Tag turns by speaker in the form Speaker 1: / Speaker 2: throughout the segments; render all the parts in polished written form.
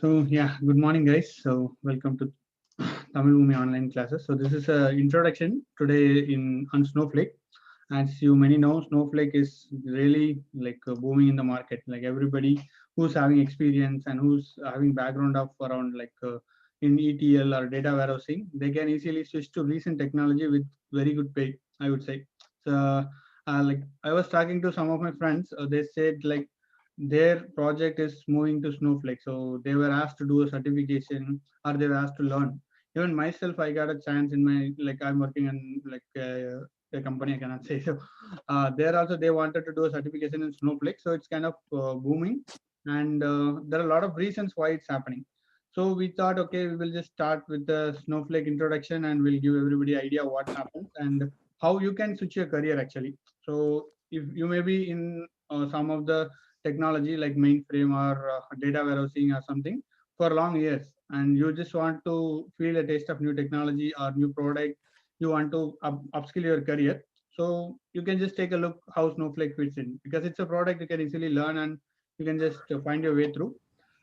Speaker 1: So yeah, good morning guys. So welcome to Tamil Boomi online classes. So this is a introduction today on Snowflake. As you many know, Snowflake is really like booming in the market. Like everybody who's having experience and who's having background of around in ETL or data warehousing, they can easily switch to recent technology with very good pay, I would say. So like I was talking to some of my friends, they said like their project is moving to Snowflake. So they were asked to do a certification or they were asked to learn. Even myself, I got a chance in my, like I'm working on a company, I cannot say. So there also they wanted to do a certification in Snowflake. So it's kind of booming. And there are a lot of reasons why it's happening. So we thought, okay, we will just start with the Snowflake introduction and we'll give everybody idea what happens and how you can switch your career actually. So if you may be in some of the technology like mainframe or data warehousing or something for long years, and you just want to feel a taste of new technology or new product, you want to upskill your career. So you can just take a look how Snowflake fits in, because it's a product you can easily learn and you can just find your way through.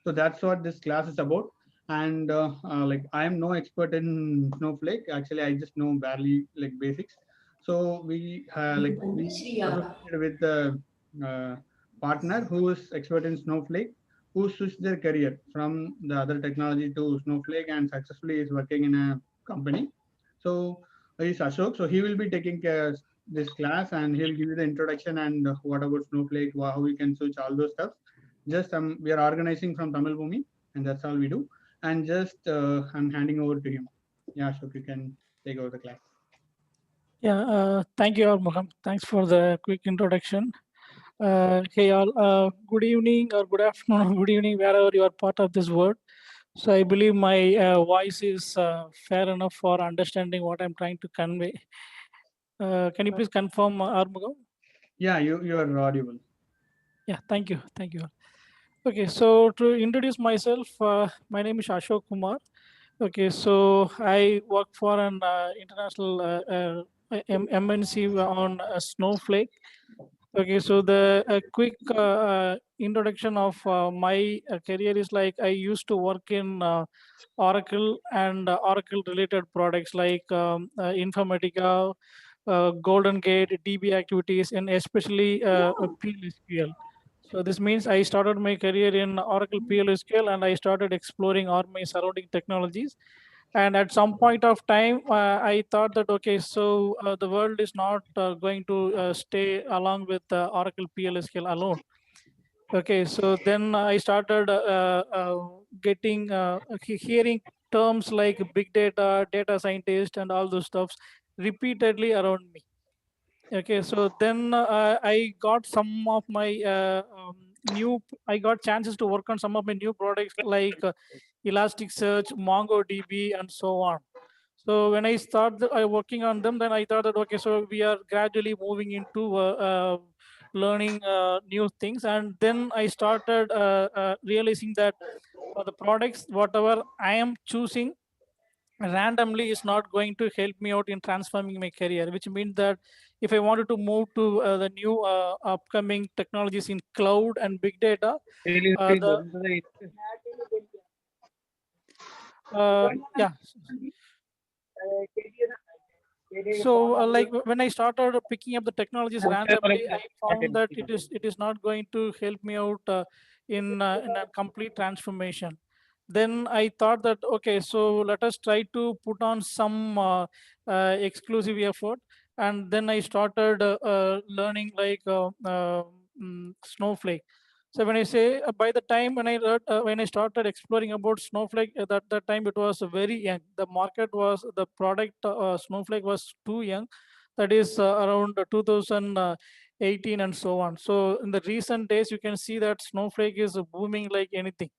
Speaker 1: So that's what this class is about. And like I am no expert in Snowflake, actually I just know barely like basics. So we associated with the uh, partner who is expert in Snowflake, who switched their career from the other technology to Snowflake and successfully is working in a company. So he's Ashok. So he will be taking this class and he'll give you the introduction and what about Snowflake, how we can switch all those stuff. Just we are organizing from Tamil Bhumi and that's all we do. And just I'm handing over to him. Yeah, Ashok, you can take over the class.
Speaker 2: Yeah, thank you all, Moham. Thanks for the quick introduction. Hey all, good evening or good afternoon or good evening, wherever you are part of this world. So I believe my voice is fair enough for understanding what I'm trying to convey. Can you please confirm, Armugam?
Speaker 1: Yeah, you are audible.
Speaker 2: Yeah, thank you. Okay, so to introduce myself, my name is Ashok Kumar. Okay, so I work for an international MNC on Snowflake. Okay, so the quick introduction of my career is like I used to work in Oracle and Oracle related products like Informatica, Golden Gate, DB activities, and especially PLSQL. So this means I started my career in Oracle PLSQL and I started exploring all my surrounding technologies. And at some point of time, I thought that, okay, so the world is not going to stay along with Oracle PLSQL alone. Okay, so then I started getting, hearing terms like big data, data scientist, and all those stuffs repeatedly around me. Okay, so then I got some of my I got chances to work on some of my new products like Elasticsearch, MongoDB, and so on. So when I started working on them, then I thought that, okay, so we are gradually moving into learning new things. And then I started realizing that the products, whatever I am choosing, randomly is not going to help me out in transforming my career, which means that if I wanted to move to the new upcoming technologies in cloud and big data, yeah. So like when I started picking up the technologies randomly, I found that it is not going to help me out in a complete transformation. Then I thought that, okay, so let us try to put on some exclusive effort. And then I started learning like Snowflake. So when I say by the time when I started exploring about Snowflake, that time it was very young. The market was the product Snowflake was too young. That is around 2018 and so on. So in the recent days, you can see that Snowflake is booming like anything.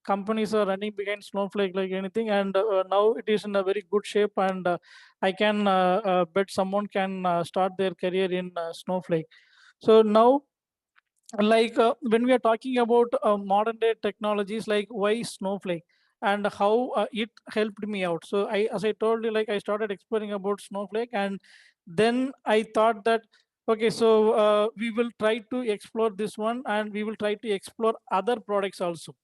Speaker 2: Companies are running behind Snowflake like anything, and now it is in a very good shape. And I can bet someone can start their career in Snowflake. So now, like when we are talking about modern day technologies, like why Snowflake and how it helped me out. So as I told you, like I started exploring about Snowflake, and then I thought that, okay, so we will try to explore this one and we will try to explore other products also.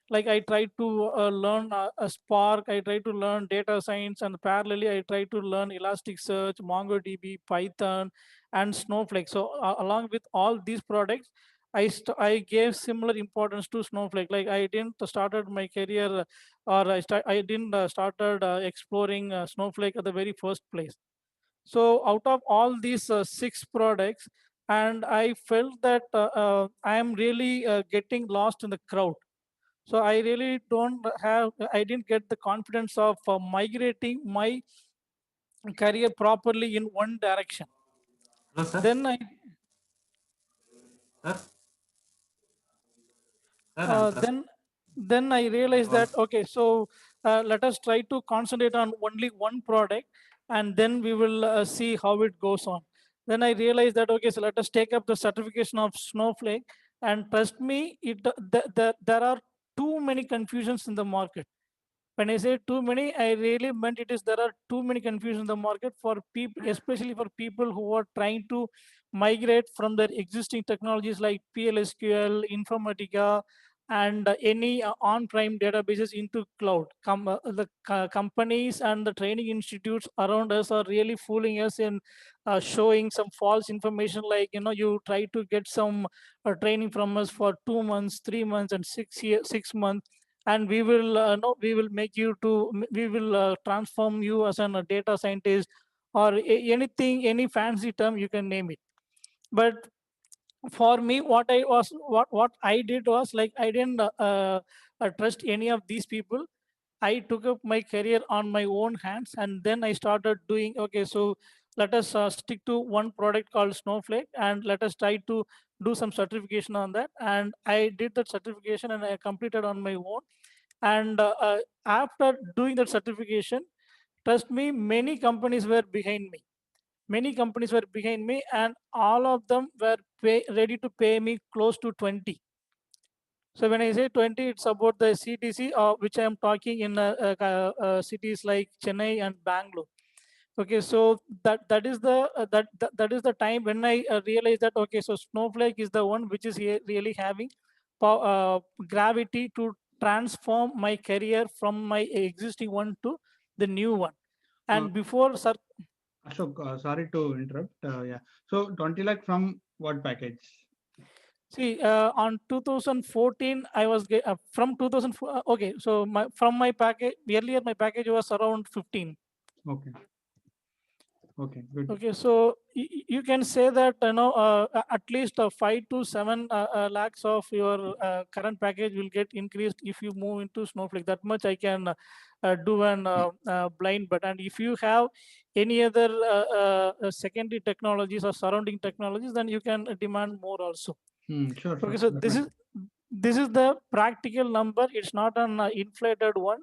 Speaker 2: Like I tried to learn a Spark, I tried to learn data science, and parallelly I tried to learn Elasticsearch, MongoDB, Python, and Snowflake. So along with all these products, I gave similar importance to Snowflake. Like I didn't started my career or I didn't started exploring Snowflake at the very first place. So out of all these six products, and I felt that I am really getting lost in the crowd. So I really I didn't get the confidence of migrating my career properly in one direction.
Speaker 3: Hello, sir.
Speaker 2: Then I
Speaker 3: Sir, sir, I'm
Speaker 2: uh,
Speaker 3: trust.
Speaker 2: then then I realized that okay, so let us try to concentrate on only one product, and then we will see how it goes on. Then I realized that okay, so let us take up the certification of Snowflake, and trust me, there are too many confusions in the market. When I say too many, I really meant it is there are too many confusions in the market for people, especially for people who are trying to migrate from their existing technologies like PLSQL, Informatica, and any on-prem databases into cloud. Companies and the training institutes around us are really fooling us in showing some false information, like you try to get some training from us for 2 months, 3 months, and 6 months, and we will no we will make you to we will transform you as a data scientist, or anything, any fancy term you can name it. But for me, what I did was, like, I didn't trust any of these people. I took up my career on my own hands, and then I started doing, okay, so let us stick to one product called Snowflake, and let us try to do some certification on that. And I did that certification, and I completed on my own. And after doing that certification, trust me, many companies were behind me. Many companies were behind me, and all of them were ready to pay me close to 20. So when I say 20, it's about the CTC, which I am talking in cities like Chennai and Bangalore. Okay, so that is the that is the time when I realized that okay, so Snowflake is the one which is really having gravity to transform my career from my existing one to the new one.
Speaker 1: Uh,
Speaker 2: And before, sir,
Speaker 1: Ashok, sorry to interrupt. Yeah. So 20 lakh from what package?
Speaker 2: see, on 2014, I was from 2004. Okay, so from my package earlier, my package was around 15.
Speaker 1: Okay. Okay. Good.
Speaker 2: Okay, so you can say that at least 5 to 7 lakhs of your current package will get increased if you move into Snowflake. That much I can do an blind bet. And if you have any other secondary technologies or surrounding technologies, then you can demand more also.
Speaker 1: Sure.
Speaker 2: Okay,
Speaker 1: Sure.
Speaker 2: so
Speaker 1: Definitely.
Speaker 2: this is the practical number. It's not an inflated one.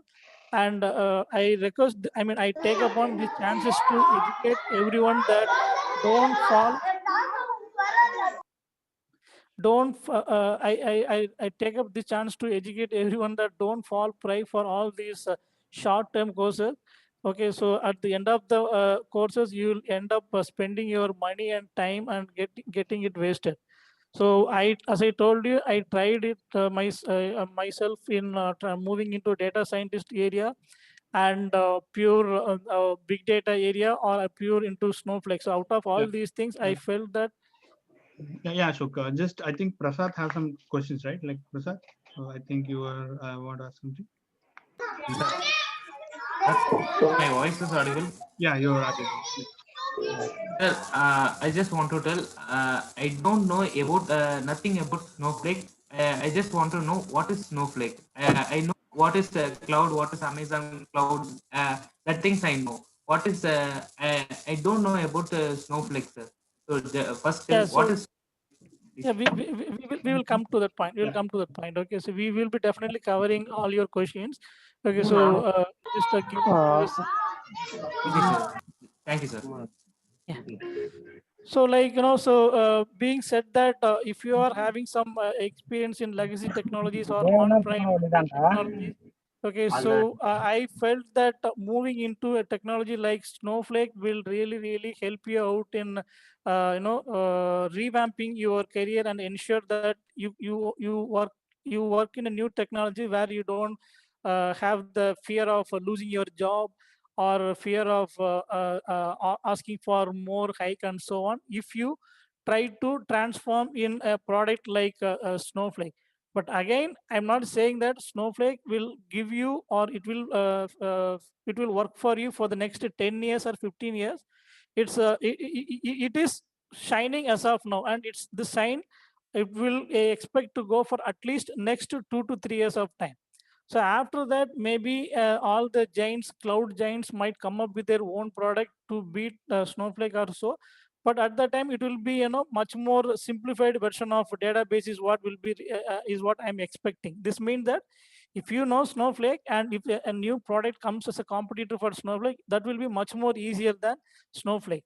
Speaker 2: And I request, I mean, I take upon these chances to educate everyone that don't fall, don't, I take up the chance to educate everyone that don't fall prey for all these short-term courses. Okay, so at the end of the courses, you'll end up spending your money and time and getting it wasted. So as I told you, I tried it myself in moving into data scientist area, and pure big data area, or pure into Snowflake. So out of
Speaker 1: Yeah.
Speaker 2: all these things, I felt that.
Speaker 1: Yeah. Ashok. Just I think Prasad have some questions, right? Like Prasad. So I think you are want to ask something.
Speaker 3: My voice is audible.
Speaker 1: Yeah, you're audible.
Speaker 3: Sir, I just want to tell, I don't know about nothing about Snowflake. I just want to know what is Snowflake. I know what is cloud, what is Amazon cloud. That things I know. What is I don't know about Snowflake, sir. So first,
Speaker 2: Yeah,
Speaker 3: what
Speaker 2: so
Speaker 3: is
Speaker 2: yeah, we will come to that point. We will
Speaker 1: Yeah.
Speaker 2: come to that point. Okay, so we will be definitely covering all your questions. Okay, so just give me 2 seconds.
Speaker 3: okay, sir? Thank you, sir.
Speaker 2: Yeah. So, like, so being said that if you are having some experience in legacy technologies or on-prem technologies, okay, so I felt that moving into a technology like Snowflake will really help you out in revamping your career and ensure that you work you work in a new technology where you don't have the fear of losing your job or fear of asking for more hike and so on, if you try to transform in a product like Snowflake. But again, I'm not saying that Snowflake will give you, or it will work for you for the next 10 years or 15 years. It is shining as of now, and it's the sign it will expect to go for at least next 2 to 3 years of time. So after that, maybe all the giants, cloud giants, might come up with their own product to beat Snowflake or so. But at that time, it will be much more simplified version of database is what will be is what I'm expecting. This means that if you know Snowflake and if a new product comes as a competitor for Snowflake, that will be much more easier than Snowflake.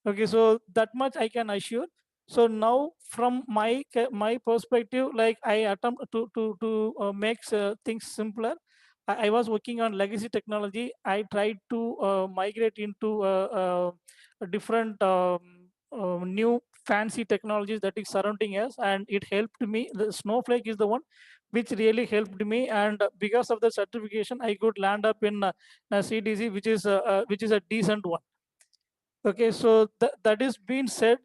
Speaker 2: Okay, so that much I can assure. So now from my perspective, like I attempt to make things simpler. I was working on legacy technology. I tried to migrate into a different new fancy technologies that is surrounding us, and it helped me. The Snowflake is the one which really helped me, and because of the certification, I could land up in CDC, which is a decent one. Okay, so that is being said,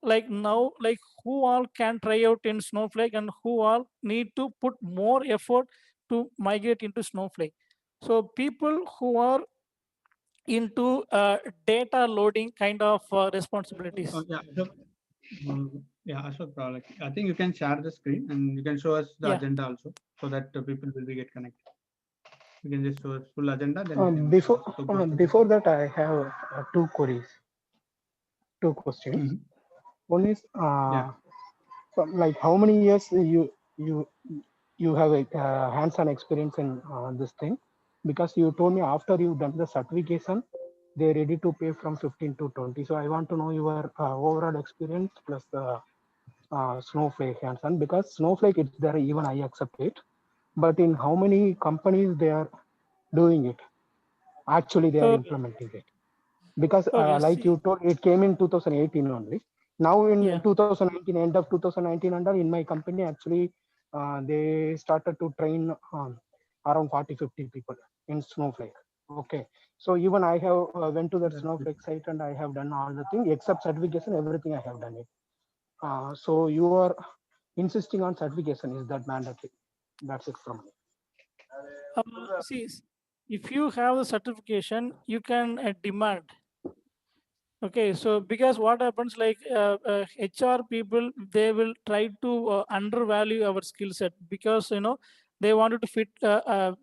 Speaker 2: like now, like who all can try out in Snowflake and who all need to put more effort to migrate into Snowflake. So people who are into data loading kind of responsibilities.
Speaker 1: Yeah, Ashok, yeah, Ashok, like, I think you can share the screen and you can show us the
Speaker 2: Yeah.
Speaker 1: agenda also, so that people will be get connected. You can just show us full agenda. Then we can
Speaker 4: Before that, I have two queries, two questions.
Speaker 1: Mhm.
Speaker 4: One is
Speaker 1: Yeah.
Speaker 4: like how many years you have a hands-on experience in this thing? Because you told me after you've done the certification, they're ready to pay from 15 to 20. So I want to know your overall experience plus the Snowflake hands-on, because Snowflake it's there, even I accept it. But in how many companies they are doing it? Actually, they are
Speaker 2: Okay.
Speaker 4: implementing it. Because
Speaker 2: Okay.
Speaker 4: like
Speaker 2: See.
Speaker 4: you told, it came in 2018 only. Now in
Speaker 2: Yeah.
Speaker 4: 2019, end of 2019, under in my company, actually, they started to train around 40-50 people in Snowflake. Okay, so even I have went to that
Speaker 1: That's good.
Speaker 4: Snowflake site and I have done all the things except certification. Everything I have done it. So you are insisting on certification, is that mandatory? That's it from me.
Speaker 2: See, if you have the certification, you can demand. Okay, so because what happens, like HR people, they will try to undervalue our skill set, because they wanted to fit,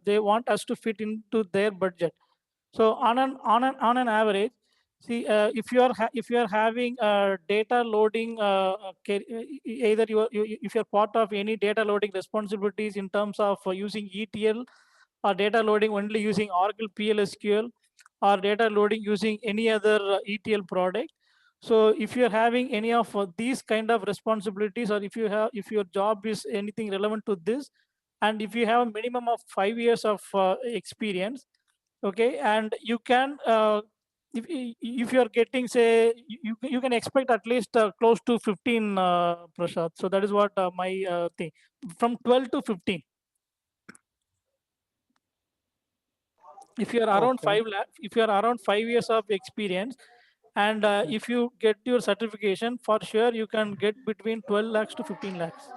Speaker 2: they want us to fit into their budget. So on an average, see, if you are having data loading, either if you're part of any data loading responsibilities in terms of using ETL, or data loading only using Oracle PLSQL, or data loading using any other ETL product. So if you're having any of these kind of responsibilities, or if your job is anything relevant to this, and if you have a minimum of 5 years of experience, okay, and you can if you are getting, say, you can expect at least close to 15, Prashad. So that is what my thing, from 12 to 15. If you are around
Speaker 4: Okay.
Speaker 2: 5 lakh, if you are around 5 years of experience, and if you get your certification, for sure you can get between 12 lakhs to 15 lakhs.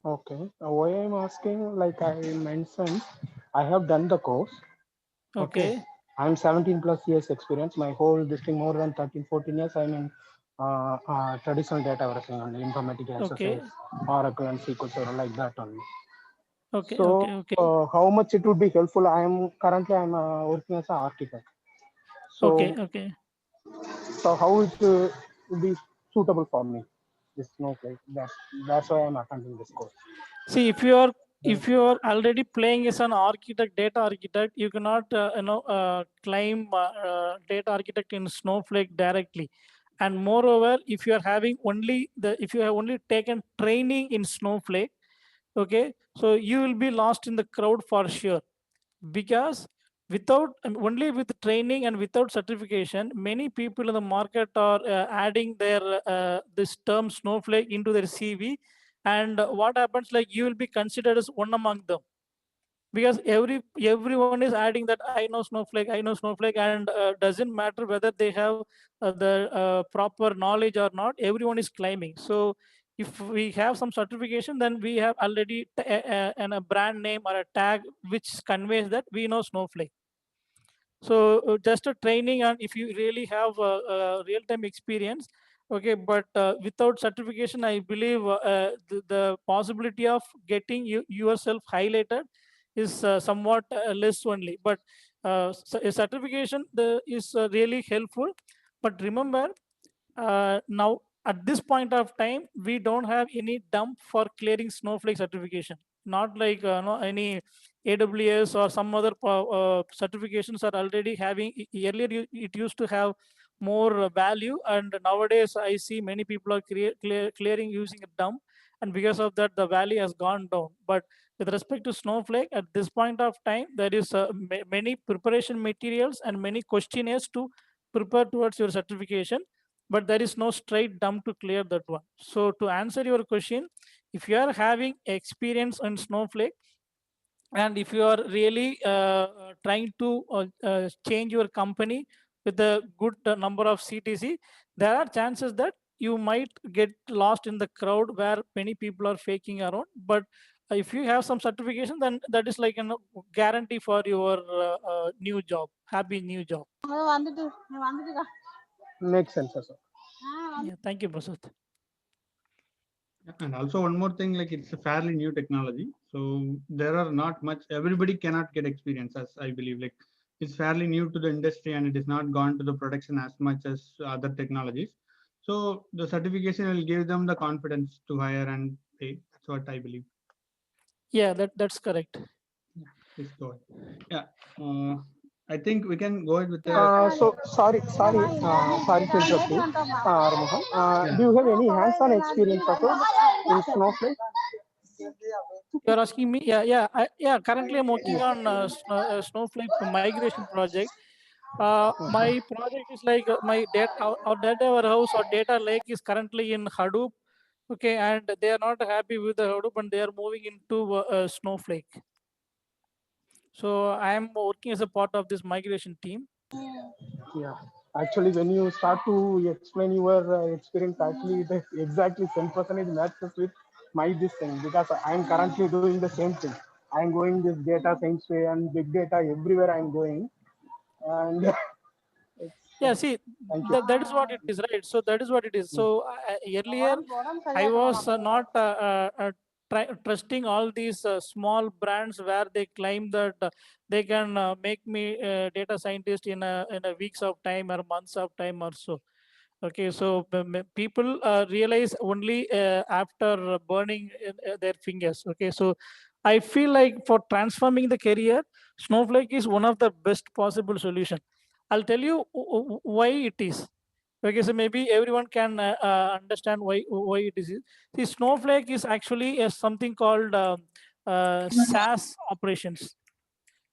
Speaker 4: Okay. Why I'm asking, like I mentioned, I have done the course. Okay.
Speaker 2: Okay.
Speaker 4: I'm 17 plus years experience. My whole this thing, more than 13, 14 years, I'm in traditional data warehousing only, Informatica,
Speaker 2: Okay.
Speaker 4: SSAS, Oracle and SQL Server, like that only.
Speaker 2: Okay.
Speaker 4: So
Speaker 2: Okay. Okay.
Speaker 4: how much it would be helpful? I'm currently working as an architect.
Speaker 2: Okay.
Speaker 4: So
Speaker 2: Okay.
Speaker 4: how it would be suitable for me? This Snowflake. That's why I'm attending this course.
Speaker 2: See, if you are already playing as an architect, data architect, you cannot claim data architect in Snowflake directly. And moreover, if you have only taken training in Snowflake, okay, so you will be lost in the crowd for sure, because without only with training and without certification, many people in the market are adding their this term Snowflake into their CV, And what happens, like you will be considered as one among them, because everyone is adding that I know Snowflake, I know Snowflake, and doesn't matter whether they have the proper knowledge or not, everyone is claiming. So if we have some certification, then we have already a brand name or a tag which conveys that we know Snowflake. So just a training, and if you really have a real-time experience, okay, but without certification, I believe the possibility of getting yourself highlighted is somewhat less only. But a certification is really helpful. But remember, now at this point of time, we don't have any dump for clearing Snowflake certification. Not like no, any AWS or some other certifications are already having. Earlier, it used to have more value, and nowadays I see many people are clearing using a dump, and because of that, the value has gone down. But with respect to Snowflake, at this point of time, there is many preparation materials and many questionnaires to prepare towards your certification, but there is no straight dump to clear that one. So to answer your question, if you are having experience on Snowflake, and if you are really trying to change your company with a good number of CTC, there are chances that you might get lost in the crowd where many people are faking around. But if you have some certification, then that is like a guarantee for your new job, happy new job.
Speaker 4: Makes sense, sir.
Speaker 2: Yeah, thank you, Prasad.
Speaker 1: And also one more thing, like it's a fairly new technology, so there are not much, everybody cannot get experience, as I believe. Like it's fairly new to the industry and it is not gone to the production as much as other technologies. So the certification will give them the confidence to hire and pay. That's what I believe.
Speaker 2: Yeah, that's correct.
Speaker 1: Yeah, please go ahead. Yeah, I think we can go ahead with the.
Speaker 4: So sorry to interrupt you, Ramohan.
Speaker 1: Yeah.
Speaker 4: Do you have any hands-on experience also in Snowflake?
Speaker 2: You're asking me? Yeah. Currently, I'm working on Snowflake migration project. My project is like my data, our data warehouse or data lake is currently in Hadoop. Okay, and they are not happy with the Hadoop, and they are moving into Snowflake. So I am working as a part of this migration team.
Speaker 4: Yeah, actually, when you start to explain your experience, actually, it is exactly 10% matches with my this thing, because I am currently doing the same thing. I am going this data science way and big data everywhere I am going, and
Speaker 2: Yeah, see,
Speaker 4: thank you.
Speaker 2: that is what it is, right? So that is what it is. So earlier, I was not trusting all these small brands where they claim that they can make me a data scientist in a weeks of time or months of time or so. Okay, so people realize only after burning their fingers. Okay, so I feel like for transforming the career, Snowflake is one of the best possible solution. I'll tell you why it is. Okay, so maybe everyone can understand why it is. See, Snowflake is actually something called SaaS operations.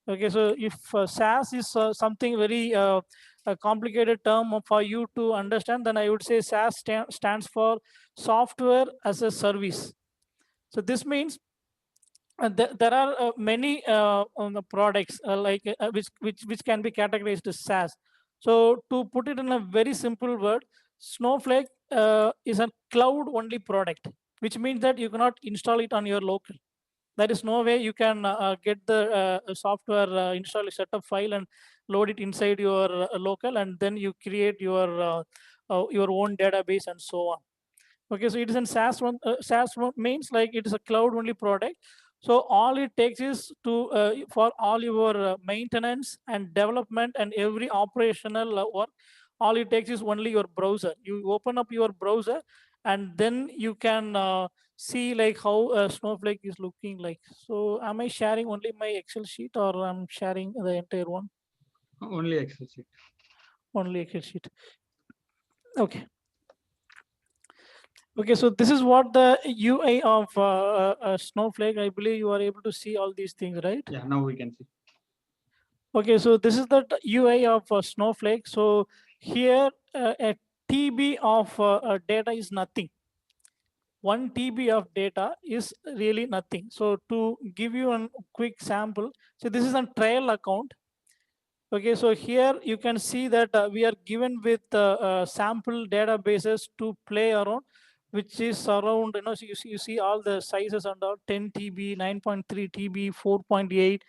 Speaker 2: Okay, so if SaaS is something very a complicated term for you to understand, then I would say SaaS stands for software as a service. So this means there are many products which can be categorized as SaaS. So to put it in a very simple word, Snowflake is a cloud-only product, which means that you cannot install it on your local. There is no way you can get the software install a setup file and load it inside your local, and then you create your own database and so on. Okay, so it is in SaaS one. SaaS one means like it is a cloud-only product. So all it takes is to for all your maintenance and development and every operational work, all it takes is only your browser. You open up your browser, and then you can see like how Snowflake is looking like. So am I sharing only my Excel sheet, or I'm sharing the entire one?
Speaker 1: Only Excel sheet.
Speaker 2: Only Excel sheet. Okay. Okay, so this is what the UI of Snowflake. I believe you are able to see all these things, right?
Speaker 1: Yeah, now we can see.
Speaker 2: Okay, so this is the UI of Snowflake. So here a TB of data is nothing. 1 TB of data is really nothing. So to give you a quick sample, so this is a trial account. Okay, so here you can see that we are given with sample databases to play around, which is around, so you see all the sizes under 10 TB, 9.3 TB, 4.8,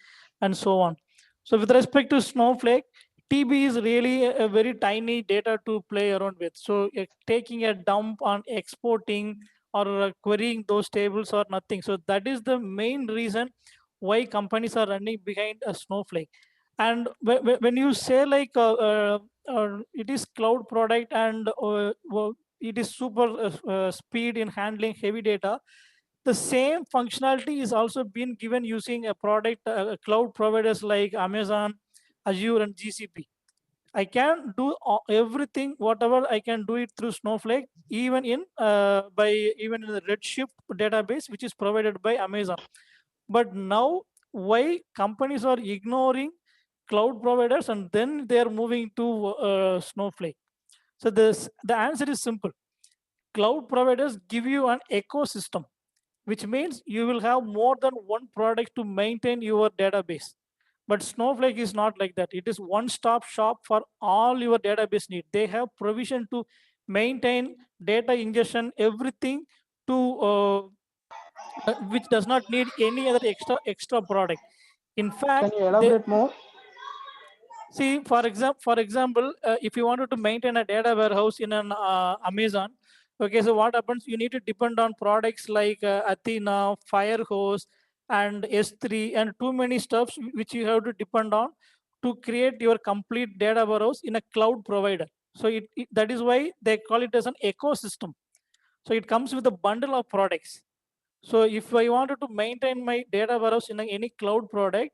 Speaker 2: and so on. So with respect to Snowflake, TB is really a very tiny data to play around with. So taking a dump on exporting or querying those tables or nothing. So that is the main reason why companies are running behind a Snowflake. And when you say like it is cloud product and well, it is super speed in handling heavy data, the same functionality is also been given using a product cloud providers like Amazon, Azure, and GCP. I can do everything, whatever I can do it through Snowflake, even in even in the Redshift database, which is provided by Amazon. But now, why companies are ignoring cloud providers and then they are moving to Snowflake? So the answer is simple. Cloud providers give you an ecosystem, which means you will have more than one product to maintain your database. But Snowflake is not like that. It is one-stop shop for all your database needs. They have provision to maintain data ingestion, everything to which does not need any other extra product. In fact,
Speaker 4: Can you
Speaker 2: they
Speaker 4: elaborate more?
Speaker 2: see, for example, if you wanted to maintain a data warehouse in an Amazon, okay, so what happens? You need to depend on products like Athena, Firehose, and S3, and too many stuffs which you have to depend on to create your complete data warehouse in a cloud provider. So that is why they call it as an ecosystem. So it comes with a bundle of products. So if I wanted to maintain my data warehouse in any cloud product,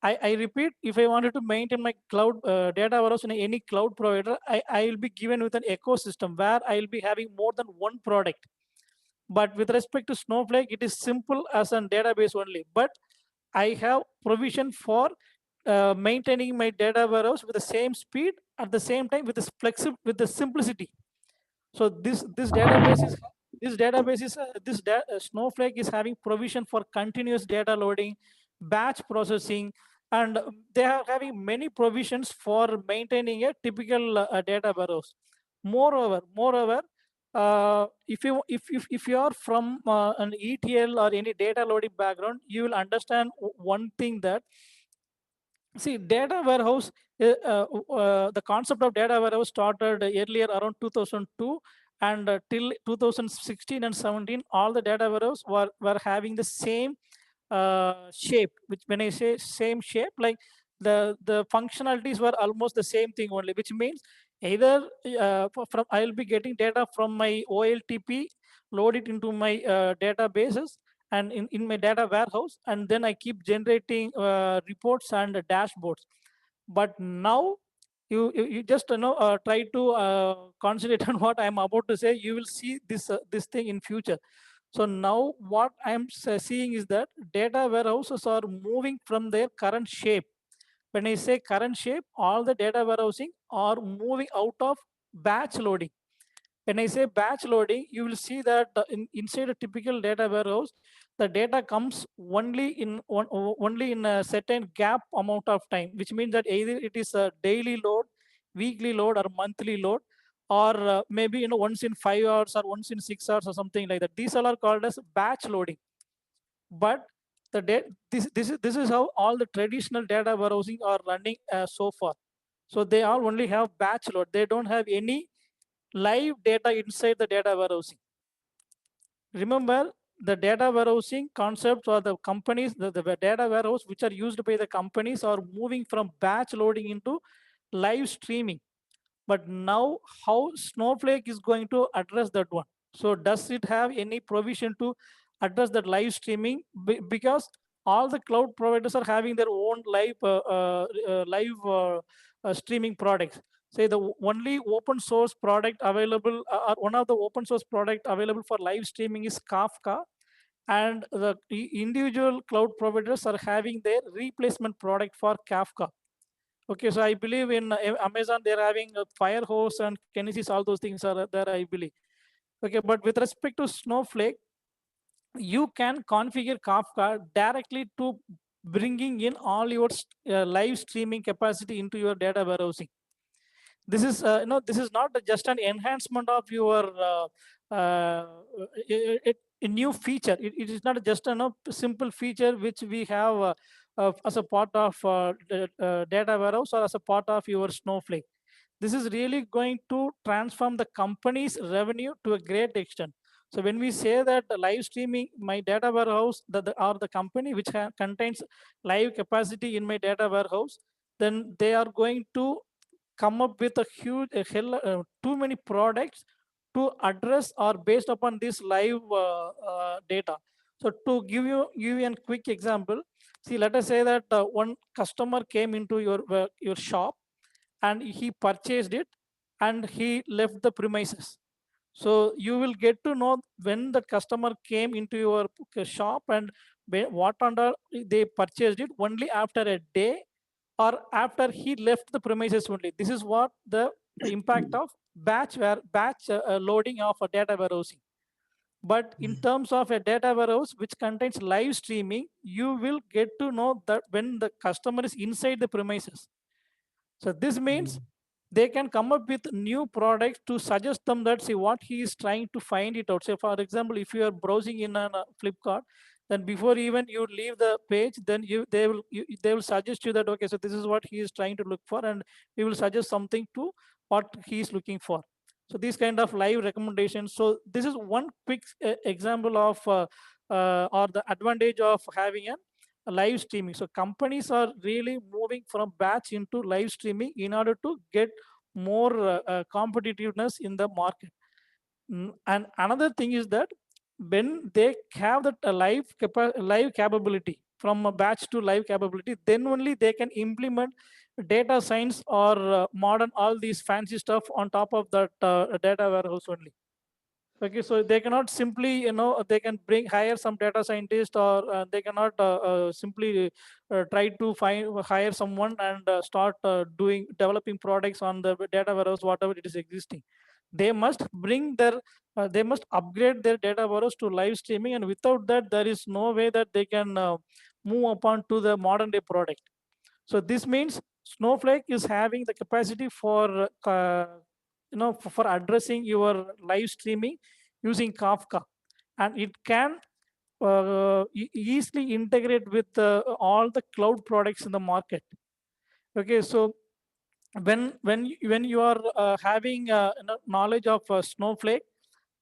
Speaker 2: I repeat, if I wanted to maintain my cloud data warehouse in any cloud provider, I will be given with an ecosystem where I will be having more than one product. But with respect to Snowflake, it is simple as a database only. But I have provision for maintaining my data warehouse with the same speed at the same time with the with the simplicity. So Snowflake is having provision for continuous data loading, batch processing, and they are having many provisions for maintaining a typical data warehouse. Moreover, if you are from an ETL or any data loading background, you will understand one thing that, see, data warehouse, the concept of data warehouse started earlier around 2002, and till 2016 and 17, all the data warehouse were having the same shape, which when I say same shape, like the functionalities were almost the same thing only, which means either from I'll be getting data from my OLTP, load it into my databases and in my data warehouse, and then I keep generating reports and dashboards. But now you just try to concentrate on what I'm about to say. You will see this thing in future. So now what I'm seeing is that data warehouses are moving from their current shape. When I say current shape, all the data warehousing are moving out of batch loading. When I say batch loading, you will see that inside a typical data warehouse, the data comes only in a certain gap amount of time, which means that either it is a daily load, weekly load, or monthly load, or maybe once in 5 hours or once in 6 hours or something like that. These all are called as batch loading. But this is how all the traditional data warehousing are running so far. So they all only have batch load. They don't have any live data inside the data warehousing. Remember, the data warehousing concepts or the companies, the data warehouse which are used by the companies are moving from batch loading into live streaming. But now how Snowflake is going to address that one? So does it have any provision to address that live streaming? Because all the cloud providers are having their own live streaming products. Say the only open source product available, or one of the open source product available for live streaming is Kafka, and the individual cloud providers are having their replacement product for Kafka. Okay, so I believe in Amazon they're having Firehose and Kinesis, all those things are there, I believe. Okay, but with respect to Snowflake, you can configure Kafka directly to bringing in all your live streaming capacity into your data warehousing. This is this is not just an enhancement of your a new feature. It is not just a simple feature which we have as a part of data warehouse or as a part of your Snowflake. This is really going to transform the company's revenue to a great extent. So when we say that live streaming my data warehouse, or the company which contains live capacity in my data warehouse, then they are going to come up with a huge too many products to address or based upon this live data. So to give you a quick example, see, let us say that one customer came into your shop and he purchased it and he left the premises. So you will get to know when the customer came into your shop and what under they purchased it only after a day or after he left the premises only. This is what the impact of batch loading of a data warehousing. But in terms of a data warehouse which contains live streaming, you will get to know that when the customer is inside the premises. So this means they can come up with new products to suggest them that, see, what he is trying to find it out. Say, for example, if you are browsing in a Flipkart, then before even you leave the page, then they will suggest you that, okay, so this is what he is trying to look for, and we will suggest something to what he is looking for. So these kind of live recommendations. So this is one quick example of or the advantage of having a live streaming. So companies are really moving from batch into live streaming in order to get more competitiveness in the market. And another thing is that when they have that live capability from a batch to live capability, then only they can implement data science or modern all these fancy stuff on top of that data warehouse only. Okay, so they cannot simply, they can hire some data scientist, or they cannot simply try to hire someone and start developing products on the data warehouse, whatever it is existing. They must they must upgrade their data warehouse to live streaming, and without that, there is no way that they can move upon to the modern day product. So this means Snowflake is having the capacity for for addressing your live streaming using Kafka, and it can easily integrate with all the cloud products in the market. Okay, so when you are having knowledge of Snowflake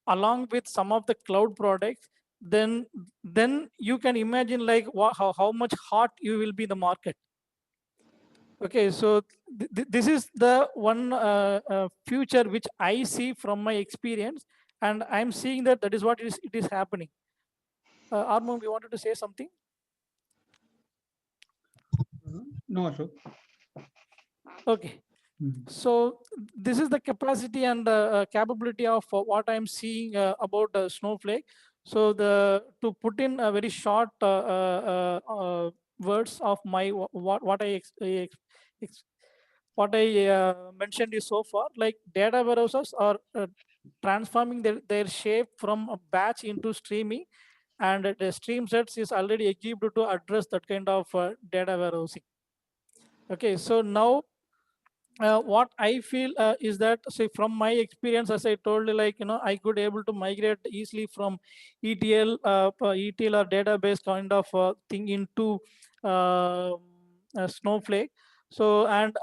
Speaker 2: along with some of the cloud products, then you can imagine like how much hot you will be in the market. Okay, so this is the one future which I see from my experience, and I'm seeing that is what it is happening. Armand, you wanted to say something?
Speaker 1: No, Ashok.
Speaker 2: Okay. So this is the capacity and capability of what I'm seeing about Snowflake. So to put in a very short words of my what I mentioned is so far, like data warehouses are transforming their shape from a batch into streaming, and the stream sets is already equipped to address that kind of data warehousing. Okay, so now what I feel is that, say, from my experience, as I told you, like, I could able to migrate easily from ETL or database kind of thing into Snowflake. So, and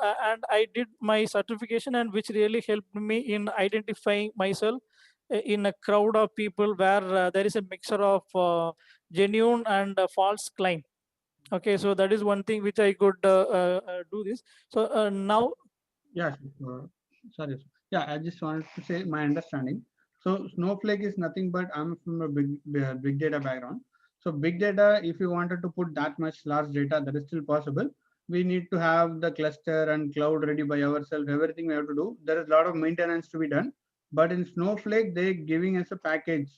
Speaker 2: I did my certification, and which really helped me in identifying myself in a crowd of people where there is a mixture of genuine and false claim. Okay, so that is one thing which I could do this. So now.
Speaker 1: Yeah, sorry. Yeah, I just wanted to say my understanding. So Snowflake is nothing but, I'm from a big data background. So big data, if you wanted to put that much large data, that is still possible. We need to have the cluster and cloud ready by ourselves. Everything we have to do. There is a lot of maintenance to be done. But in Snowflake, they're giving us a package.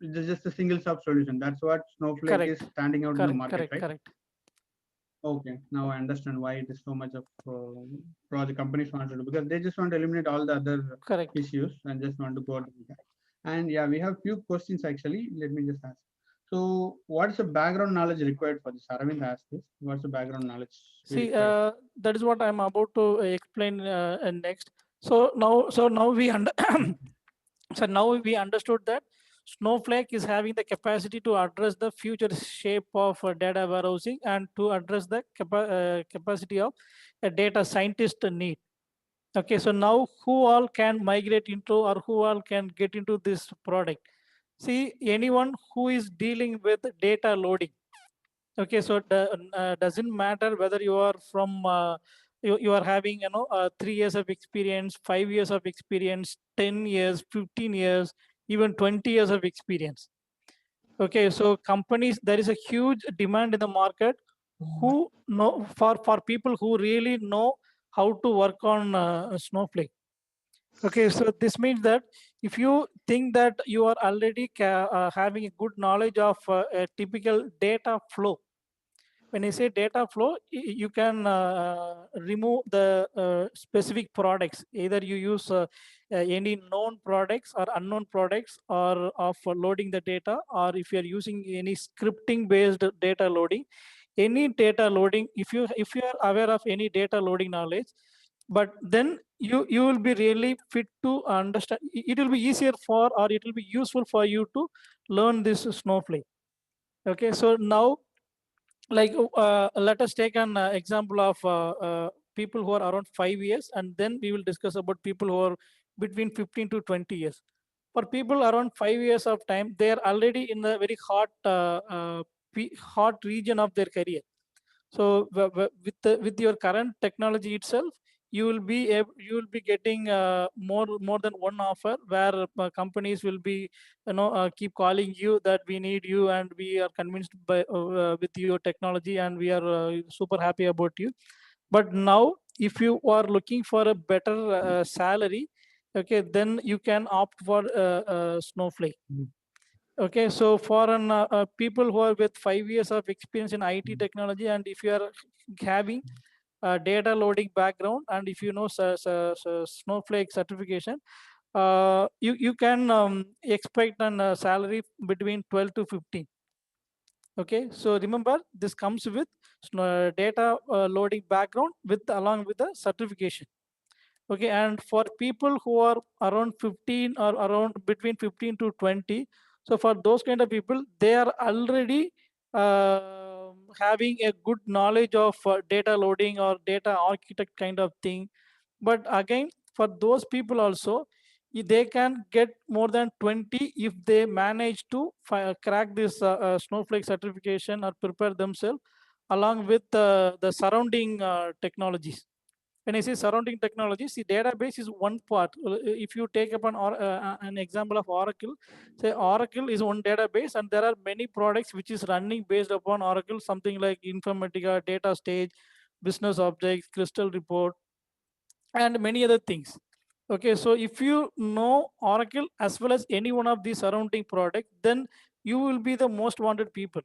Speaker 1: It's just a single sub solution. That's what Snowflake is standing out in the market, right?
Speaker 2: Correct.
Speaker 1: Okay, now I understand why it is so much of the companies want to do, because they just want to eliminate all the other issues and just want to go to that. And yeah, we have few questions actually. Let me just ask. So what is the background knowledge required for this? Aravind asked this. What's the background knowledge we
Speaker 2: See,
Speaker 1: require?
Speaker 2: that is what I'm about to explain next. So now we so now we understood that Snowflake is having the capacity to address the future shape of data warehousing and to address the capacity of a data scientist need. Okay, so now who all can migrate into or who all can get into this product? See, anyone who is dealing with data loading. Okay, so doesn't matter whether you are from you are having 3 years of experience, 5 years of experience, 10 years, 15 years, even 20 years of experience. Okay, so companies, there is a huge demand in the market who know for people who really know how to work on Snowflake. Okay, so this means that if you think that you are already having a good knowledge of a typical data flow, when I say data flow, you can remove the specific products. Either you use any known products or unknown products or of loading the data, or if you are using any scripting based data loading, any data loading, if you are aware of any data loading knowledge, but then you will be really fit to understand. It will be easier for, or it will be useful for you to learn this Snowflake. Okay, so now, like let us take an example of people who are around 5 years, and then we will discuss about people who are between 15 to 20 years. For people around 5 years of time, they are already in a very hot region of their career. So with your current technology itself, you will be getting more than one offer where companies will be keep calling you that we need you and we are convinced by with your technology and we are super happy about you. But now if you are looking for a better salary, okay, then you can opt for Snowflake. Okay, so for people who are with 5 years of experience in IT technology, and if you are having data loading background, and if you know Snowflake certification, you can expect a salary between 12 to 15. Okay, so remember this comes with data loading background with along with the certification. Okay, and for people who are around 15 or around between 15 to 20, so for those kind of people, they are already having a good knowledge of data loading or data architect kind of thing. But again, for those people also, they can get more than 20 if they manage to crack this Snowflake certification or prepare themselves along with the surrounding technologies. When I say surrounding technologies, the database is one part. If you take up an example of Oracle, say Oracle is one database, and there are many products which is running based upon Oracle, something like Informatica, Data Stage, Business Objects, Crystal Report, and many other things. Okay, so if you know Oracle as well as any one of these surrounding products, then you will be the most wanted people.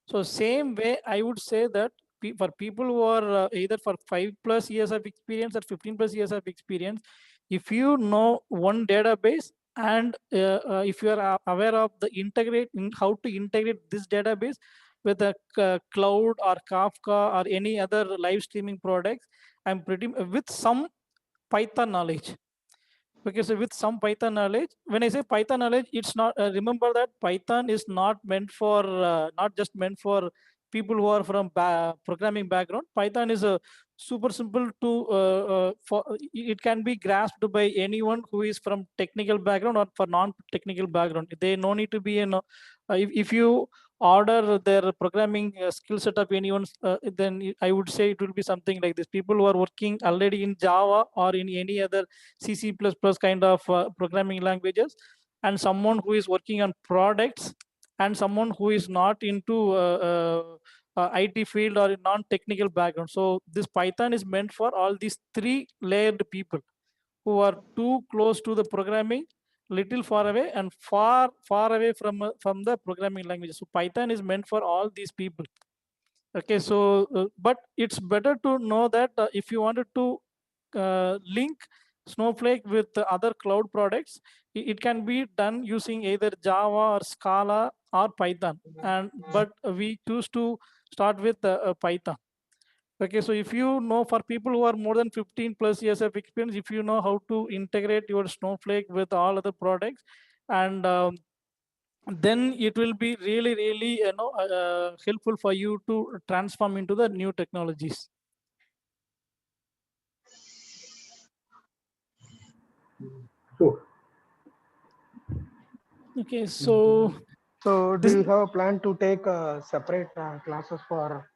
Speaker 2: So same way, I would say that for people who are either for 5+ years of experience or 15+ years of experience, if you know one database and if you are aware of the how to integrate this database with a cloud or Kafka or any other live streaming products, I'm pretty with some Python knowledge. Okay, so with some Python knowledge, when I say Python knowledge, it's not, remember that Python is not meant for, not just meant for people who are from programming background. Python is a super simple to, it can be grasped by anyone who is from technical background or for non-technical background. They no need to be, if you order their programming skill set of anyone, then I would say it will be something like this. People who are working already in Java or in any other C++ kind of programming languages, and someone who is working on products, and someone who is not into IT field or non-technical background. So this Python is meant for all these three layered people who are too close to the programming, little far away, and far away from the programming language. So Python is meant for all these people. Okay, so but it's better to know that if you wanted to link Snowflake with the other cloud products, it can be done using either Java or Scala or Python. But we choose to start with Python. Okay, so if you know, for people who are more than 15 plus years of experience, if you know how to integrate your Snowflake with all other products, and then it will be really, really helpful for you to transform into the new technologies.
Speaker 4: Sure.
Speaker 2: Okay, so
Speaker 4: Do you have a plan to take separate classes for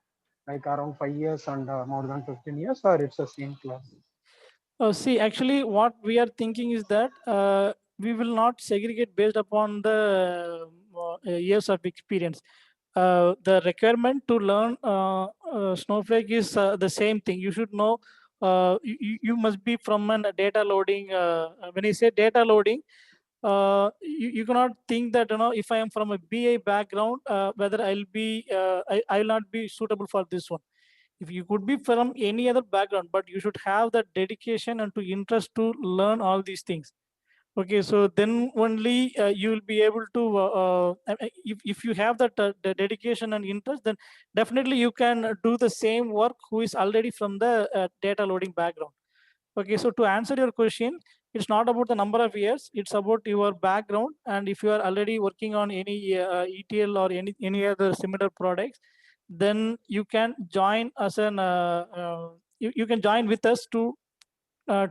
Speaker 4: like around 5 years and more than 15 years, or it's the same class?
Speaker 2: see, actually, what we are thinking is that we will not segregate based upon the years of experience. The requirement to learn Snowflake is the same thing. You should know, you must be from a data loading. When I say data loading, you cannot think that, if I am from a BI background, whether I will not be suitable for this one. If you could be from any other background, but you should have that dedication and to interest to learn all these things. Okay, so then only you will be able to, if you have that the dedication and interest, then definitely you can do the same work who is already from the data loading background. Okay, so to answer your question, it's not about the number of years, it's about your background. And if you are already working on any ETL or any other similar products, then you can join as you can join with us to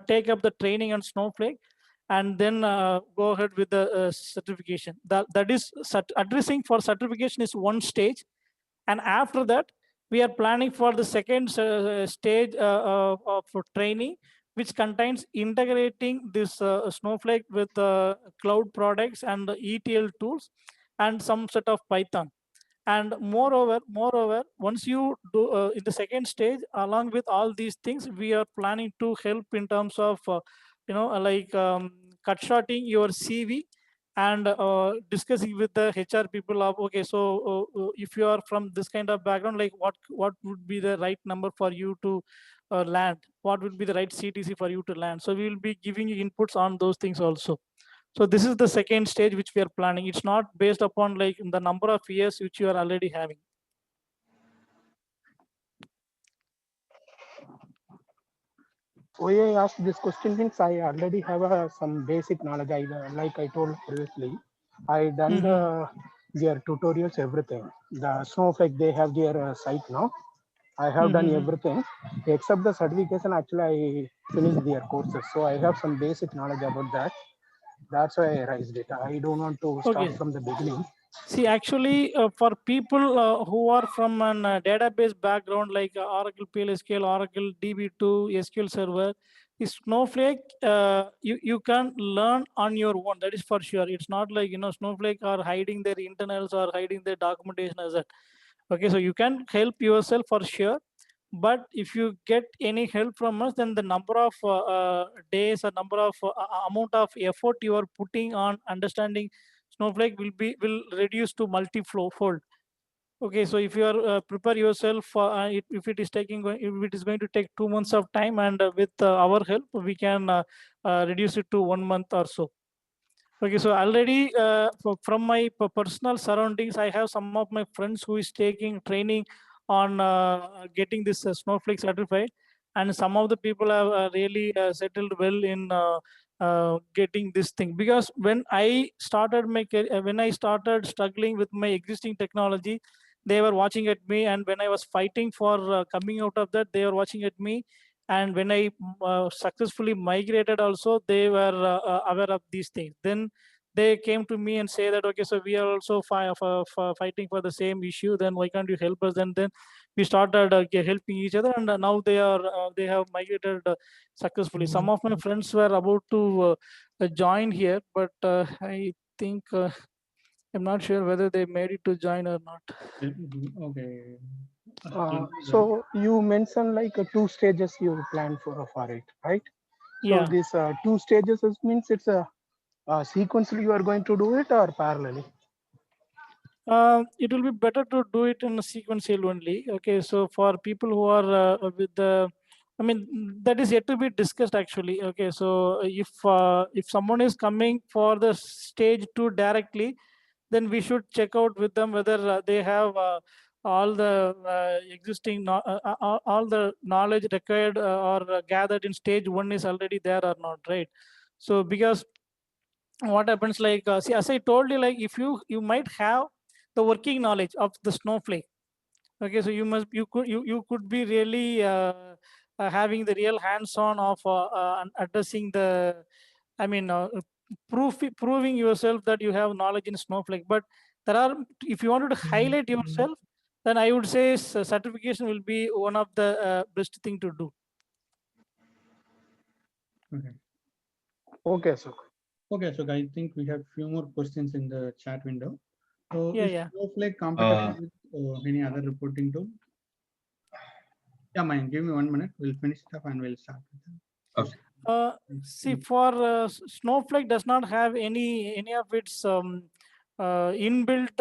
Speaker 2: take up the training on Snowflake, and then go ahead with the certification. That is addressing for certification is one stage, and after that we are planning for the second stage of training, which contains integrating this Snowflake with cloud products and the ETL tools and some set of Python. And moreover, once you do in the second stage, along with all these things, we are planning to help in terms of cut shorting your CV and discussing with the HR people of, okay, so if you are from this kind of background, like what would be the right number for you to land, what would be the right CTC for you to land. So we will be giving you inputs on those things also. So this is the second stage which we are planning. It's not based upon like the number of years which you are already having.
Speaker 4: Why I asked this question means I already have some basic knowledge. Like I told previously, I done their tutorials, everything. The Snowflake, they have their site now. I have done everything except the certification. Actually, I finished their courses, so I have some basic knowledge about that. That's why I raised it. I don't want to start from the beginning.
Speaker 2: See, actually, for people who are from an database background like Oracle PLSQL, Oracle DB2, SQL Server, is Snowflake, you can learn on your own. That is for sure. It's not like, Snowflake are hiding their internals or hiding their documentation as that. Okay, so you can help yourself for sure. But if you get any help from us, then the number of days or number of amount of effort you are putting on understanding Snowflake will reduce to multi-fold. Okay, so if you are prepare yourself, if it is going to take 2 months of time, and with our help, we can reduce it to 1 month or so. Okay, so already from my personal surroundings, I have some of my friends who is taking training on getting this Snowflake certified, and some of the people have really settled well in getting this thing. Because when I started when I started struggling with my existing technology, they were watching at me, and when I was fighting for coming out of that, they were watching at me. And when I successfully migrated also, they were aware of these things. Then they came to me and say that, okay, so we are also fighting for the same issue, then why can't you help us? And then we started helping each other, and now they have migrated successfully. Some of my friends were about to join here, but I think I'm not sure whether they made it to join or not.
Speaker 1: Okay.
Speaker 4: So you mentioned like 2 stages you plan for it, right?
Speaker 2: Yeah.
Speaker 4: So this 2 stages means it's a sequentially you are going to do it or parallelly?
Speaker 2: It will be better to do it in a sequential only. Okay, so for people who are with the I mean, that is yet to be discussed actually. Okay, so if someone is coming for the stage 2 directly, then we should check out with them whether they have all the existing all the knowledge required or gathered in stage 1 is already there or not, right? So because what happens, like see, as I told you, like if you might have the working knowledge of the Snowflake. Okay, so you could be really having the real hands-on of addressing the, I mean, proving yourself that you have knowledge in Snowflake. But there are, if you wanted to highlight yourself, then I would say certification will be one of the best thing to do.
Speaker 1: Okay.
Speaker 4: Okay, so
Speaker 1: Okay, so I think we have few more questions in the chat window. So
Speaker 2: Yeah,
Speaker 1: is
Speaker 2: yeah.
Speaker 1: Snowflake compatible with any other reporting tool? Yeah, mine. Give me 1 minute. We'll finish stuff and we'll start with them.
Speaker 2: See, for Snowflake does not have any of its inbuilt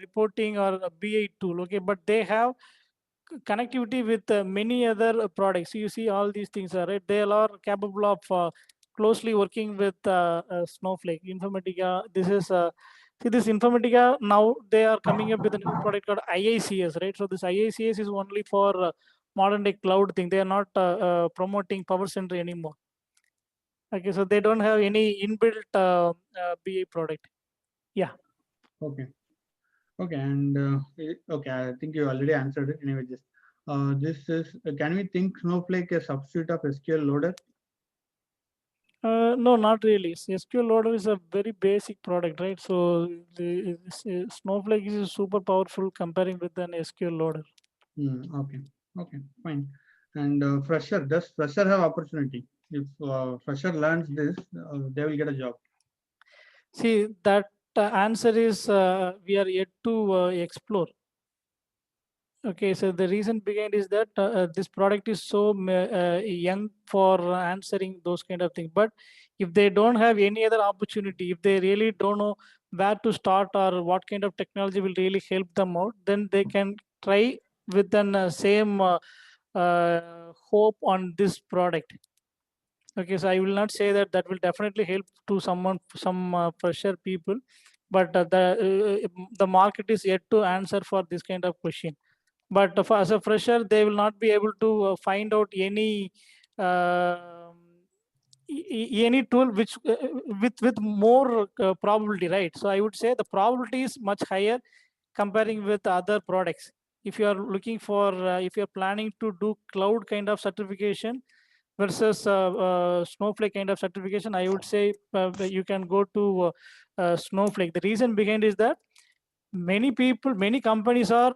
Speaker 2: reporting or a BI tool. Okay, but they have connectivity with many other products. You see all these things, right? They are capable of closely working with Snowflake, Informatica. This is see this Informatica, now they are coming up with a new product called IICS, right? So this IICS is only for modern day cloud thing. They are not promoting Power Center anymore. Okay, so they don't have any inbuilt BI product. Yeah.
Speaker 1: Okay. Okay, and okay, I think you already answered it. Anyway, just this is. Can we think Snowflake a substitute of SQL loader?
Speaker 2: No, not really. SQL Loader is a very basic product, right? So the Snowflake is super powerful comparing with an SQL Loader.
Speaker 1: Okay, okay, fine. And fresher, does fresher have opportunity? If fresher learns this, they will get a job.
Speaker 2: See, that answer is we are yet to explore. Okay, so the reason behind is that this product is so young for answering those kind of things. But if they don't have any other opportunity, if they really don't know where to start or what kind of technology will really help them out, then they can try with the same hope on this product. Okay, so I will not say that that will definitely help to someone, some fresher people, but the market is yet to answer for this kind of question. But as a fresher, they will not be able to find out any any tool which with more probability, right? So I would say the probability is much higher comparing with other products. If you are looking for, if you're planning to do cloud kind of certification versus Snowflake kind of certification, I would say you can go to Snowflake. The reason behind is that many people, many companies are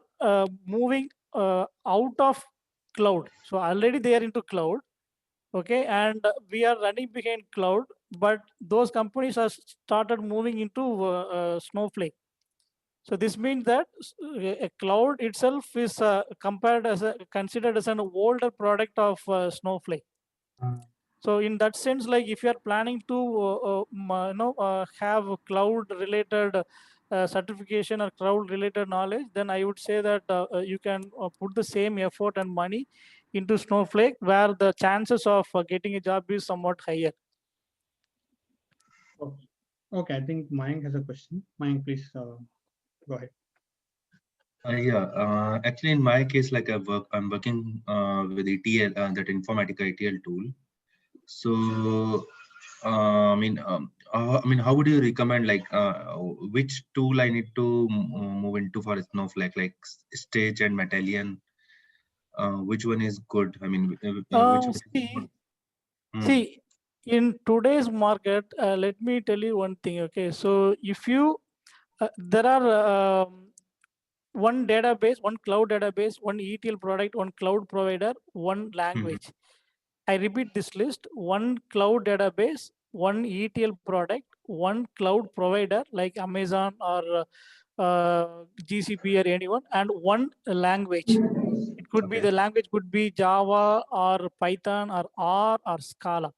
Speaker 2: moving out of cloud. So already they are into cloud, okay, and we are running behind cloud, but those companies are started moving into Snowflake. So this means that a cloud itself is compared as a, considered as an older product of Snowflake. So in that sense, like if you are planning to have cloud related certification or cloud related knowledge, then I would say that you can put the same effort and money into Snowflake, where the chances of getting a job is somewhat higher.
Speaker 1: Okay, okay, I think Mayank has a question. Mayank, please go ahead.
Speaker 5: Yeah, actually, in my case, like I'm working with ETL, that Informatica ETL tool. So, I mean, how would you recommend, like, which tool I need to move into for Snowflake, like Stage and Matillion? Which one is good? I mean, which one is good?
Speaker 2: See, in today's market, let me tell you one thing. Okay, so if you there are one database, one cloud database, one ETL product, one cloud provider, one language. I repeat this list: one cloud database, one ETL product, one cloud provider like Amazon or GCP or anyone, and one language. It could be, the language could be Java or Python or R or Scala.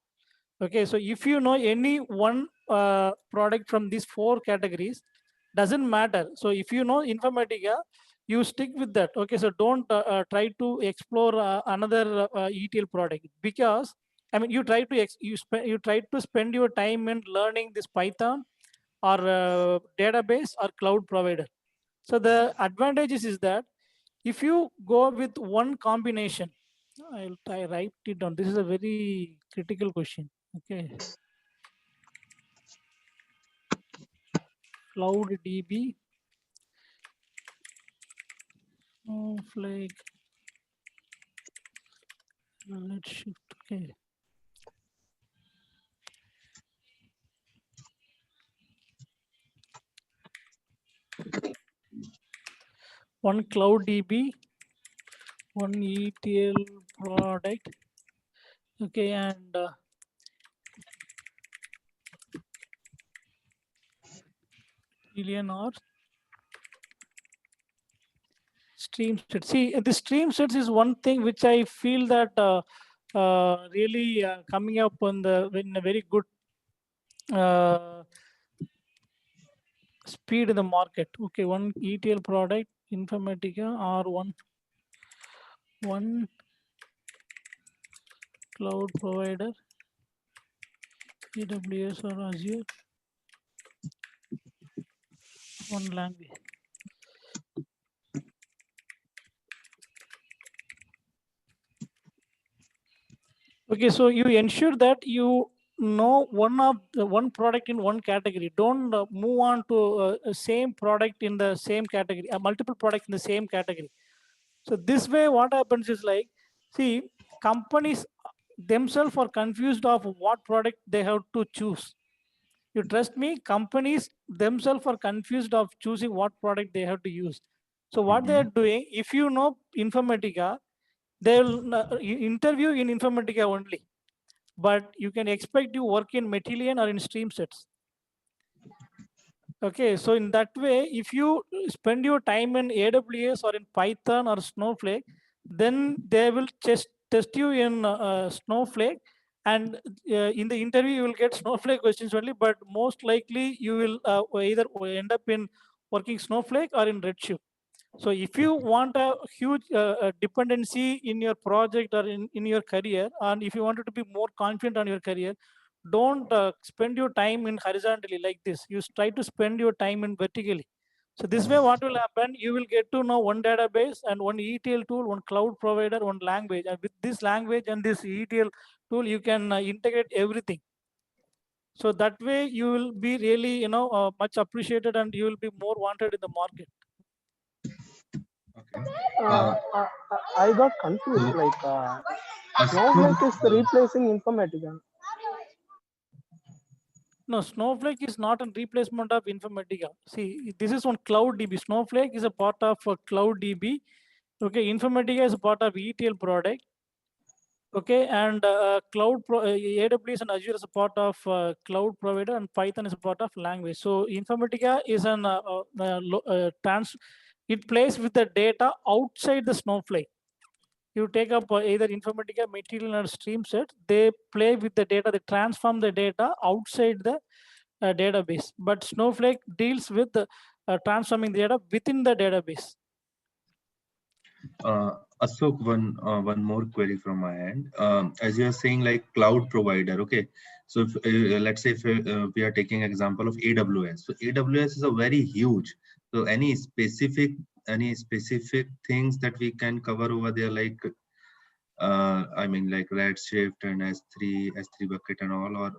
Speaker 2: Okay, so if you know any one product from these four categories, doesn't matter. So if you know Informatica, you stick with that. Okay, so don't try to explore another ETL product, because I mean you try to you try to spend your time in learning this Python or database or cloud provider. So the advantages is that if you go with one combination, I'll try write it down. This is a very critical question. Okay, Cloud DB, Snowflake. Let's shift. Okay. One Cloud DB, one ETL product. Okay, and million or stream sets. See, the stream sets is one thing which I feel that really coming up on in a very good speed in the market. Okay, one ETL product, Informatica, or one cloud provider, AWS or Azure, one language. Okay, so you ensure that you know one product in one category. Don't move on to same product in the same category, multiple products in the same category. So this way, what happens is like, see, companies themselves are confused of what product they have to choose. You trust me, companies themselves are confused of choosing what product they have to use. So what they are doing, if you know Informatica, they'll interview in Informatica only, but you can expect you work in Matillion or in stream sets. Okay, so in that way, if you spend your time in AWS or in Python or Snowflake, then they will just test you in Snowflake, and in the interview you will get Snowflake questions only, but most likely you will either end up in working Snowflake or in Redshift. So if you want a huge dependency in your project or in your career, and if you wanted to be more confident on your career, don't spend your time in horizontally like this. You try to spend your time in vertically. So this way, what will happen? You will get to know one database and one ETL tool, one cloud provider, one language. And with this language and this ETL tool, you can integrate everything. So that way, you will be really, much appreciated, and you will be more wanted in the market.
Speaker 4: I got confused. Like Snowflake is replacing Informatica.
Speaker 2: No, Snowflake is not a replacement of Informatica. See, this is on Cloud DB. Snowflake is a part of Cloud DB. Okay, Informatica is a part of ETL product. Okay, and AWS and Azure is a part of cloud provider, and Python is a part of language. So Informatica is an it plays with the data outside the Snowflake. You take up either Informatica, Matillion, or stream set, they play with the data, they transform the data outside the database. But Snowflake deals with transforming the data within the database.
Speaker 5: Ashok, one more query from my end. As you are saying, like cloud provider, okay. So if, let's say if we are taking example of AWS. So AWS is a very huge. So any specific things that we can cover over there, like I mean, like Redshift and S3 bucket and all, or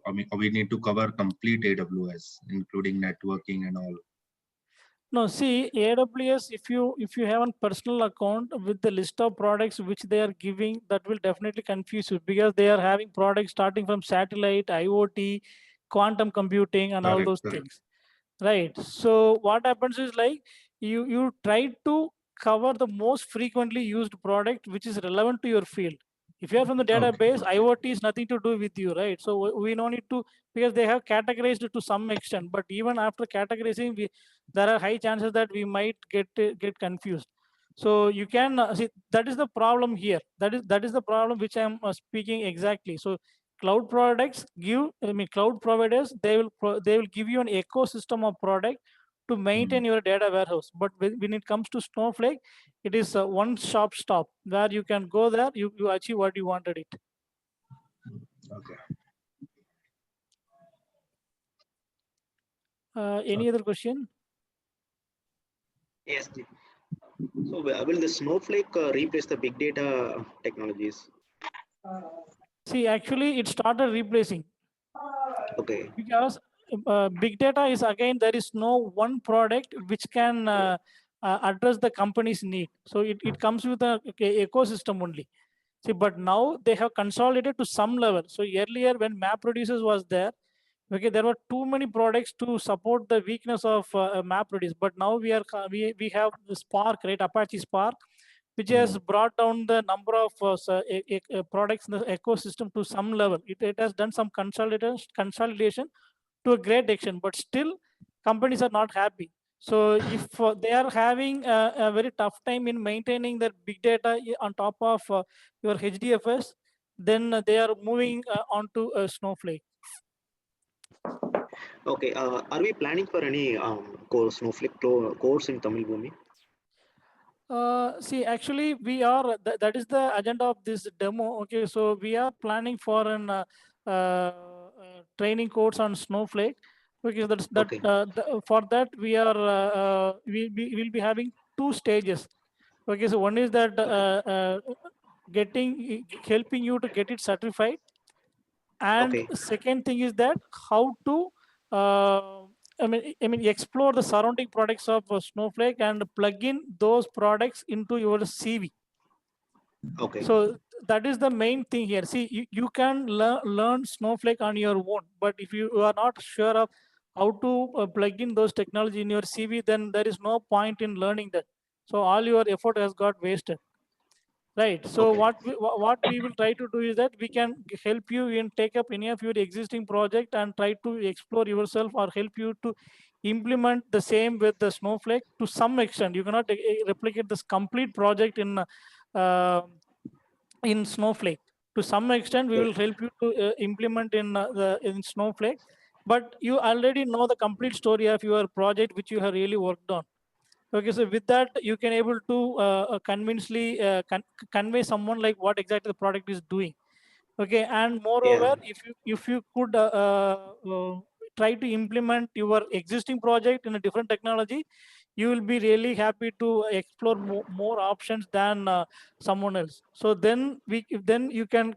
Speaker 5: I mean, we need to cover complete AWS, including networking and all.
Speaker 2: No, see, AWS, if you have a personal account with the list of products which they are giving, that will definitely confuse you, because they are having products starting from satellite, IoT, quantum computing, and all those things. Right. So what happens is like you try to cover the most frequently used product which is relevant to your field. If you are from the database, IoT is nothing to do with you, right? So we don't need to, because they have categorized it to some extent. But even after categorizing, there are high chances that we might get confused. So you can see, that is the problem here. That is the problem which I'm speaking exactly. So cloud products cloud providers, they will give you an ecosystem of product to maintain your data warehouse. But when it comes to Snowflake, it is a one-stop stop where you can go there, you achieve what you wanted it.
Speaker 5: Okay.
Speaker 2: Any other question?
Speaker 6: Yes. So will the Snowflake replace the big data technologies?
Speaker 2: See, actually, it started replacing.
Speaker 6: Okay.
Speaker 2: Because big data is, again, there is no one product which can address the company's need. So it comes with a ecosystem only. See, but now they have consolidated to some level. So earlier when MapReduce was there, okay, there were too many products to support the weakness of MapReduce. But now we have the Spark, right, Apache Spark, which has brought down the number of products in the ecosystem to some level. It has done some consolidation to a great extent, but still companies are not happy. So if they are having a very tough time in maintaining their big data on top of your HDFS, then they are moving on to Snowflake.
Speaker 6: Okay. Are we planning for any Snowflake course in Tamil Bhumi?
Speaker 2: See, actually, we are, that is the agenda of this demo. Okay, so we are planning for an training course on Snowflake. Okay,
Speaker 6: Okay.
Speaker 2: for that we are we will be having 2 stages. Okay, so one is that helping you to get it certified, and
Speaker 6: Okay.
Speaker 2: second thing is that how to I mean, explore the surrounding products of Snowflake and plug in those products into your CV.
Speaker 6: Okay.
Speaker 2: So that is the main thing here. See, you can learn Snowflake on your own, but if you are not sure of how to plug in those technology in your CV, then there is no point in learning that. So all your effort has got wasted. Right. So
Speaker 6: Okay.
Speaker 2: what we will try to do is that we can help you in take up any of your existing project and try to explore yourself or help you to implement the same with the Snowflake to some extent. You cannot replicate this complete project uh, in Snowflake. To some extent, we
Speaker 6: Yes.
Speaker 2: will help you to implement in Snowflake, but you already know the complete story of your project which you have really worked on. Okay, so with that, you can able to convincingly convey someone like what exactly the product is doing. Okay, and
Speaker 6: Yeah.
Speaker 2: moreover, if you could try to implement your existing project in a different technology, you will be really happy to explore more options than someone else. So then then you can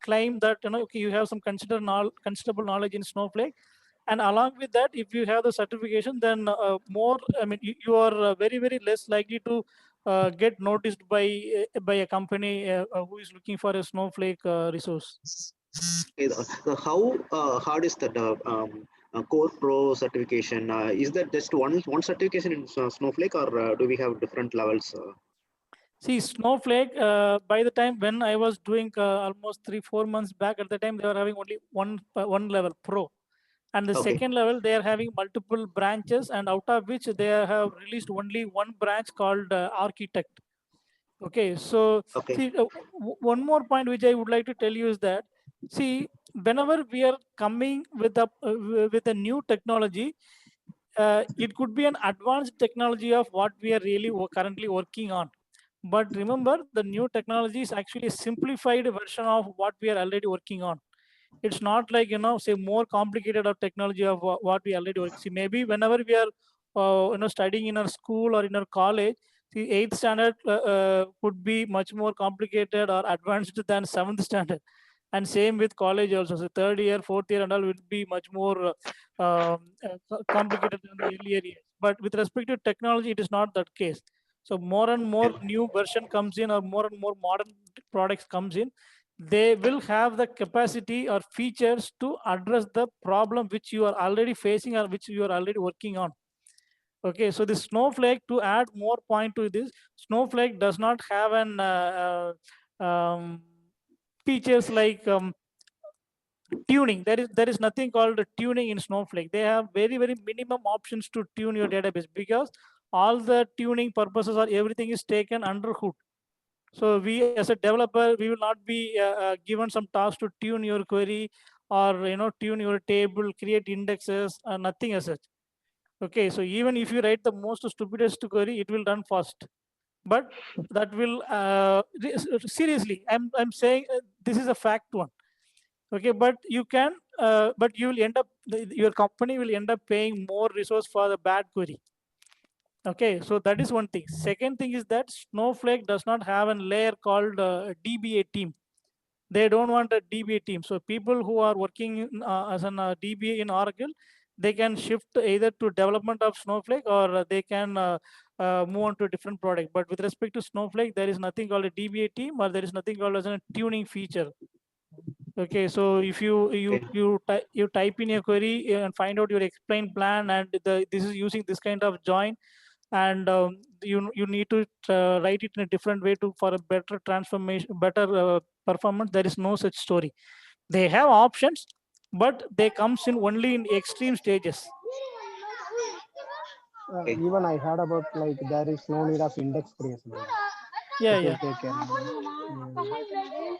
Speaker 2: claim that okay, you have some considerable knowledge in Snowflake, and along with that, if you have the certification, then more, I mean, you are very less likely to get noticed by a company who is looking for a Snowflake resource.
Speaker 6: Okay, how hard is that Core Pro certification? Is that just one certification in Snowflake, or do we have different levels?
Speaker 2: See, Snowflake, by the time when I was doing almost 3-4 months back, at the time they were having only one level, Pro. And the
Speaker 6: Okay.
Speaker 2: second level, they are having multiple branches, and out of which they have released only one branch called Architect. Okay, so
Speaker 6: Okay.
Speaker 2: see, one more point which I would like to tell you is that, see, whenever we are coming with a new technology, it could be an advanced technology of what we are really currently working on. But remember, the new technology is actually a simplified version of what we are already working on. It's not like, say more complicated of technology of what we already work. See, maybe whenever we are studying in our school or in our college, the 8th standard could be much more complicated or advanced than 7th standard, and same with college also. So 3rd year, 4th year and all will be much more complicated than the earlier years. But with respect to technology, it is not that case. So more and more new version comes in, or more and more modern products comes in, they will have the capacity or features to address the problem which you are already facing or which you are already working on. Okay, so the Snowflake, to add more point to this, Snowflake does not have an features like tuning. There is nothing called tuning in Snowflake. They have very minimum options to tune your database, because all the tuning purposes or everything is taken under hood. So we, as a developer, we will not be given some task to tune your query or tune your table, create indexes, nothing as such. Okay, so even if you write the most stupidest query, it will run fast. But that will seriously, I'm saying this is a fact one. Okay, but you can, but you will end up, your company will end up paying more resource for the bad query. Okay, so that is one thing. Second thing is that Snowflake does not have a layer called DBA team. They don't want a DBA team. So people who are working as an DBA in Oracle, they can shift either to development of Snowflake or they can move on to a different product. But with respect to Snowflake, there is nothing called a DBA team, or there is nothing called as a tuning feature. Okay, so if you type in your query and find out your explain plan, and this is using this kind of join, and you need to write it in a different way to for a better transformation, better performance. There is no such story. They have options, but they comes in only in extreme stages.
Speaker 4: Even I heard about like there is no need of index creation.
Speaker 2: Yeah,
Speaker 4: It will
Speaker 2: yeah.
Speaker 4: take care of it.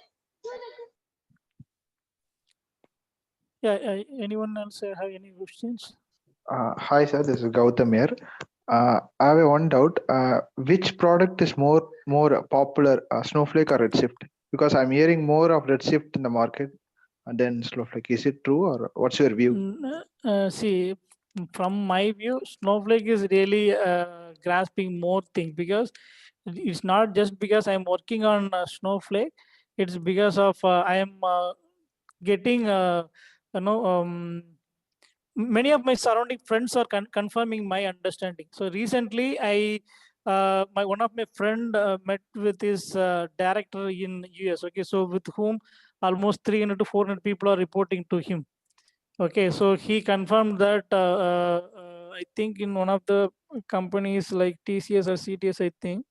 Speaker 2: Yeah, anyone else have any questions?
Speaker 7: Hi, sir. This is Gautam here. I have one doubt. Which product is more popular, Snowflake or Redshift? Because I'm hearing more of Redshift in the market than Snowflake. Is it true, or what's your view?
Speaker 2: See, from my view, Snowflake is really grasping more things, because it's not just because I'm working on Snowflake. It's because of I am getting many of my surrounding friends are confirming my understanding. So recently, one of my friend met with his director in US. Okay, so with whom almost 300 to 400 people are reporting to him. Okay, so he confirmed that I think in one of the companies like TCS or CTS, I think.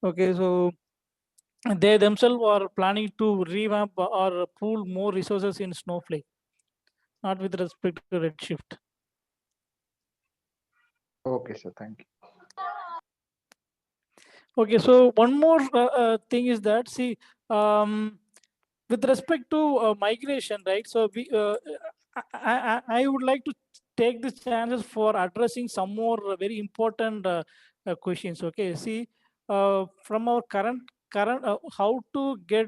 Speaker 2: Okay, so they themselves are planning to revamp or pool more resources in Snowflake, not with respect to Redshift.
Speaker 7: Okay, sir. Thank you.
Speaker 2: Okay, so one more thing is that, see, with respect to migration, right? So I would like to take this chances for addressing some more very important questions. Okay, see, from our current how to get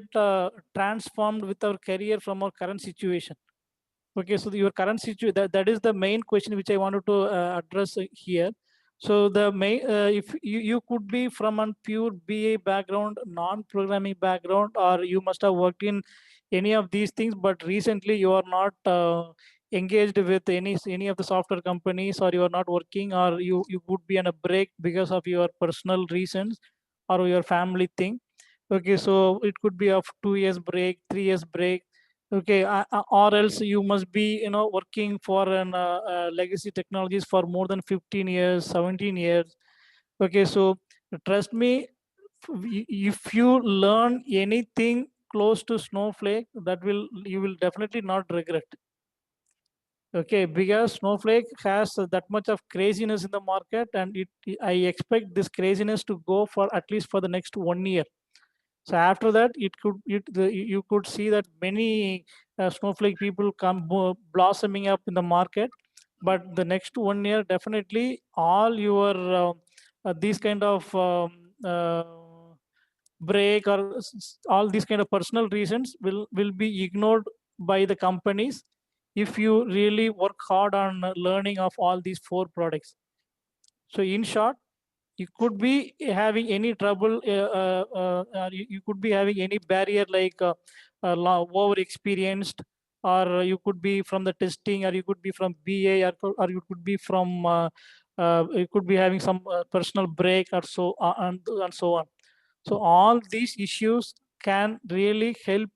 Speaker 2: transformed with our career from our current situation. Okay, so your current situation, that is the main question which I wanted to address here. So the main, if you could be from a pure BA background, non-programming background, or you must have worked in any of these things, but recently you are not engaged with any of the software companies, or you are not working, or you could be on a break because of your personal reasons or your family thing. Okay, so it could be of 2 years break, 3 years break. Okay, or else you must be working for an legacy technologies for more than 15 years, 17 years. Okay, so trust me, if you learn anything close to Snowflake, you will definitely not regret. Okay, because Snowflake has that much of craziness in the market, and I expect this craziness to go for at least for the next 1 year. So after that, you could see that many Snowflake people come blossoming up in the market. But the next 1 year, definitely all your these kind of break or all these kind of personal reasons will be ignored by the companies if you really work hard on learning of all these 4 products. So in short, you could be having any trouble, you could be having any barrier like over experienced, or you could be from the testing, or you could be from BA, or you could be from you could be having some personal break, or so and so on. So all these issues can really help.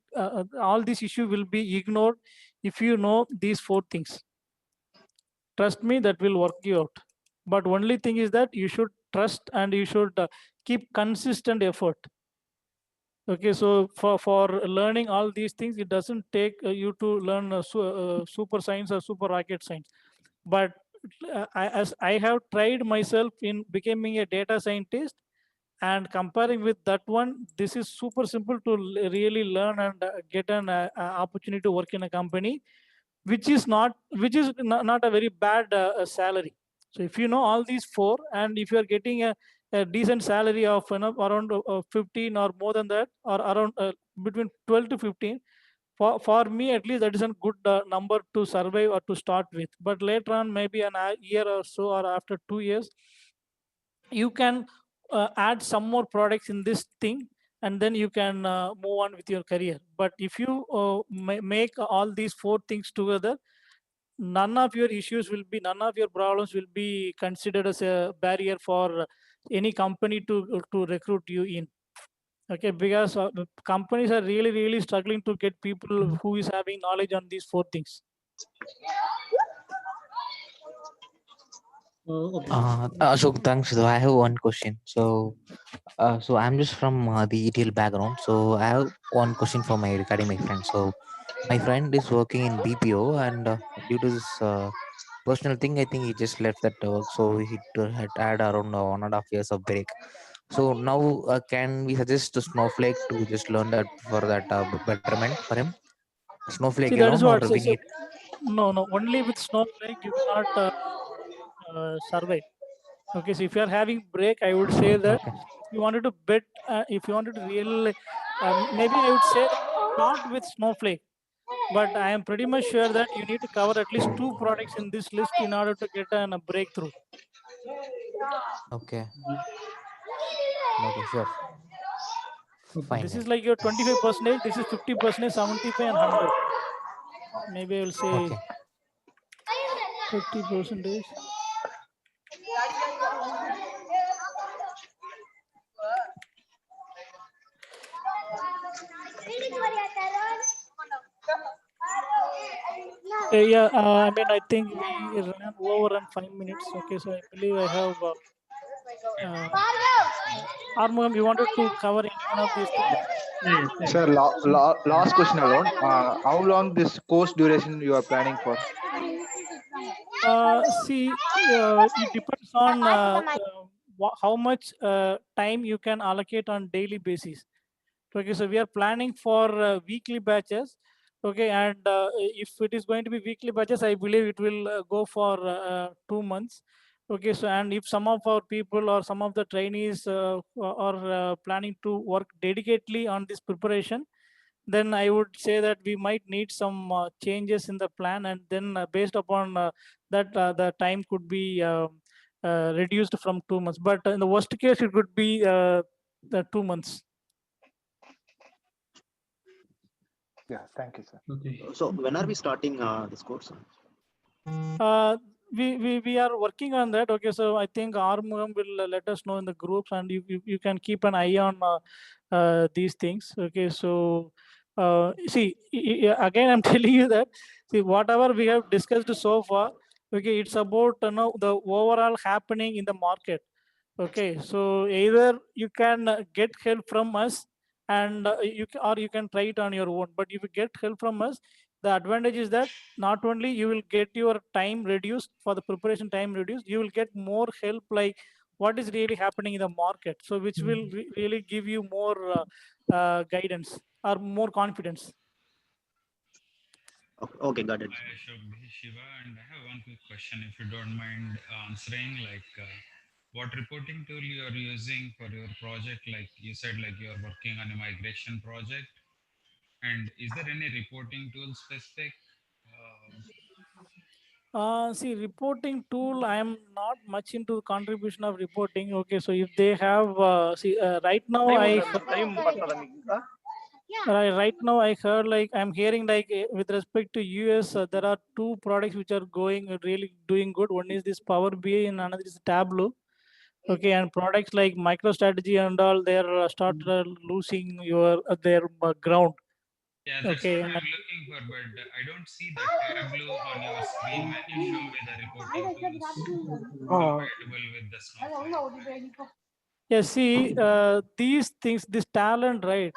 Speaker 2: All these issues will be ignored if you know these 4 things. Trust me, that will work you out. But only thing is that you should trust, and you should keep consistent effort. Okay, so for learning all these things, it doesn't take you to learn super science or super rocket science. But as I have tried myself in becoming a data scientist, and comparing with that one, this is super simple to really learn and get an opportunity to work in a company, which is not a very bad salary. So if you know all these four, and if you are getting a decent salary of around 15 or more than that, or around between 12 to 15, for me at least that is a good number to survive or to start with. But later on, maybe a year or so, or after 2 years, you can add some more products in this thing, and then you can move on with your career. But if you make all these four things together, none of your issues will be, none of your problems will be considered as a barrier for any company to recruit you in. Okay, because companies are really struggling to get people who is having knowledge on these four things.
Speaker 1: Okay.
Speaker 8: Ashok, thanks. So I have one question. So I'm just from the ETL background. So I have one question for regarding my friend. So my friend is working in BPO, and due to this personal thing, I think he just left that work. So he had around 1.5 years of break. So now, can we suggest to Snowflake to just learn that for that betterment for him? Snowflake
Speaker 2: See, that is
Speaker 8: alone, or
Speaker 2: what.
Speaker 8: we need?
Speaker 2: No. Only with Snowflake you cannot survive. Okay, so if you are having break, I would say that
Speaker 8: Okay.
Speaker 2: if you wanted to bet, if you wanted to really, maybe I would say that start with Snowflake. But I am pretty much sure that you need to cover at least 2 products in this list in order to get a breakthrough.
Speaker 8: Okay. Okay, sure. Fine
Speaker 2: This
Speaker 8: then.
Speaker 2: is like your 25%. This is 50%, 75, and 100. Maybe I will say
Speaker 8: Okay.
Speaker 2: 30%. Yeah, I mean, I think we ran over on 5 minutes. Okay, so I believe I have. Armugam, you wanted to cover any one of these things?
Speaker 7: Sir, last question alone. How long this course duration you are planning for?
Speaker 2: See, it depends on how much time you can allocate on daily basis. Okay, so we are planning for weekly batches. Okay, and if it is going to be weekly batches, I believe it will go for 2 months. Okay, so and if some of our people or some of the trainees are planning to work dedicatedly on this preparation, then I would say that we might need some changes in the plan, and then based upon that, the time could be reduced from 2 months. But in the worst case, it could be the 2 months.
Speaker 7: Yeah, thank you, sir.
Speaker 1: Okay.
Speaker 6: So when are we starting this course?
Speaker 2: We are working on that. Okay, so I think Armugam will let us know in the groups, and you can keep an eye on these things. Okay, so see, again, I'm telling you that, see, whatever we have discussed so far, okay, it's about the overall happening in the market. Okay, so either you can get help from us, and or you can try it on your own. But if you get help from us, the advantage is that not only you will get your time reduced, for the preparation time reduced, you will get more help, like what is really happening in the market. So which will really give you more guidance or more confidence.
Speaker 6: Okay, got it.
Speaker 9: Hi, Ashok, this is Shiva, and I have one quick question, if you don't mind answering. Like, what reporting tool you are using for your project? Like you said, like you are working on a migration project, and is there any reporting tool specific?
Speaker 2: See, reporting tool, I am not much into contribution of reporting. Okay, so if they have, see, right now right now I heard, like I'm hearing, like with respect to US, there are 2 products which are going really doing good. One is this Power BI, and another is Tableau. Okay, and products like MicroStrategy and all, they're start losing their ground.
Speaker 9: Yeah, that's
Speaker 2: Okay,
Speaker 9: what I'm looking for, but I don't see the Tableau on your screen when you show me the reporting tools compatible with the Snowflake.
Speaker 2: yeah, see, these things, this talent, right?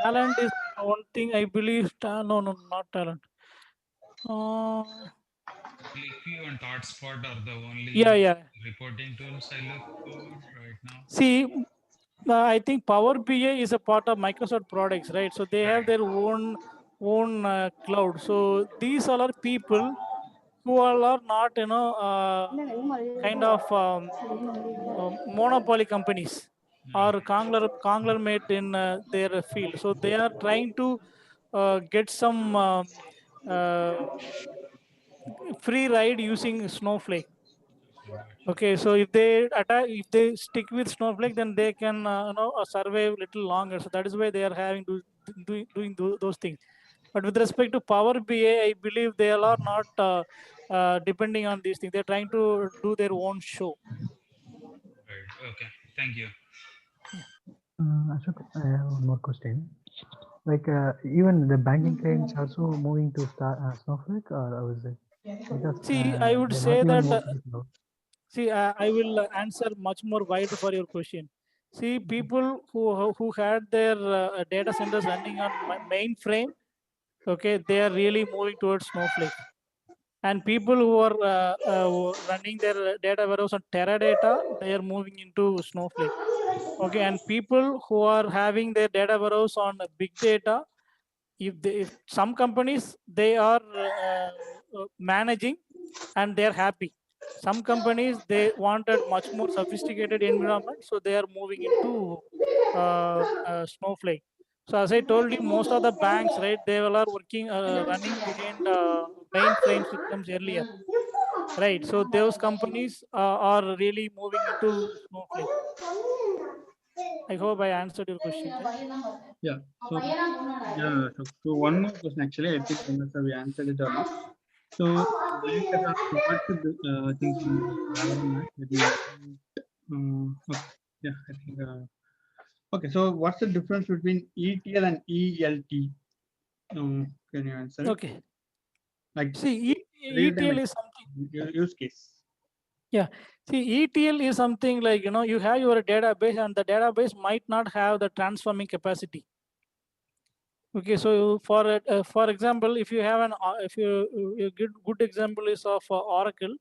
Speaker 2: Talent is one thing I believe. No, not talent.
Speaker 9: ClickView and ThoughtSpot are the
Speaker 2: Yeah,
Speaker 9: only reporting tools I look for right now.
Speaker 2: See, I think Power BI is a part of Microsoft products, right? So they have their own cloud. So these all are people who all are not, kind of monopoly companies or conglomerate in their field. So they are trying to get some uh, free ride using Snowflake. Okay, so if they stick with Snowflake, then they can survive a little longer. So that is why they are having doing those things. But with respect to Power BI, I believe they are not depending on these things. They're trying to do their own show.
Speaker 9: Right. Okay. Thank you.
Speaker 10: Ashok, I have one more question. Like even the banking clients also moving to Snowflake, or how is it? Because
Speaker 2: See, I would
Speaker 10: they're
Speaker 2: say
Speaker 10: not even
Speaker 2: that.
Speaker 10: moving to cloud.
Speaker 2: See, I will answer much more wide for your question. See, people who had their data centers running on mainframe, okay, they are really moving towards Snowflake. And people who are running their data warehouse on Teradata, they are moving into Snowflake. Okay, and people who are having their data warehouse on big data, if some companies they are managing and they are happy. Some companies they wanted much more sophisticated environment, so they are moving into Snowflake. So as I told you, most of the banks, right, they all are working running behind mainframe systems earlier, right? So those companies are really moving into Snowflake. I hope I answered your question, right?
Speaker 1: Yeah. So yeah. So one more question actually. I think unless we answered it or not. So later on, so what's the I think some background noise. Let me. Okay. Yeah. I think. Okay. So what's the difference between ETL and ELT? Can you answer it?
Speaker 2: Okay.
Speaker 1: Like
Speaker 2: see, ETL is something.
Speaker 1: use case.
Speaker 2: Yeah. See, ETL is something like, you have your database and the database might not have the transforming capacity. Okay, so for example, if you have if you a good example is of Oracle,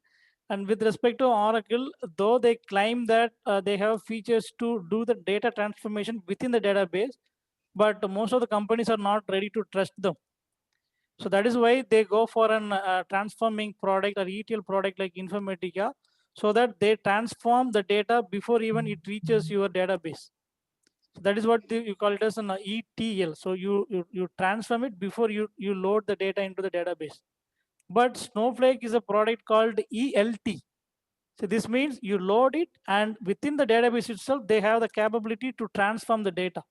Speaker 2: and with respect to Oracle, though they claim that they have features to do the data transformation within the database, but most of the companies are not ready to trust them. So that is why they go for an transforming product or ETL product like Informatica, so that they transform the data before even it reaches your database. So that is what you call it as an ETL. So you transform it before you load the data into the database. But Snowflake is a product called ELT. So this means you load it, and within the database itself, they have the capability to transform the data.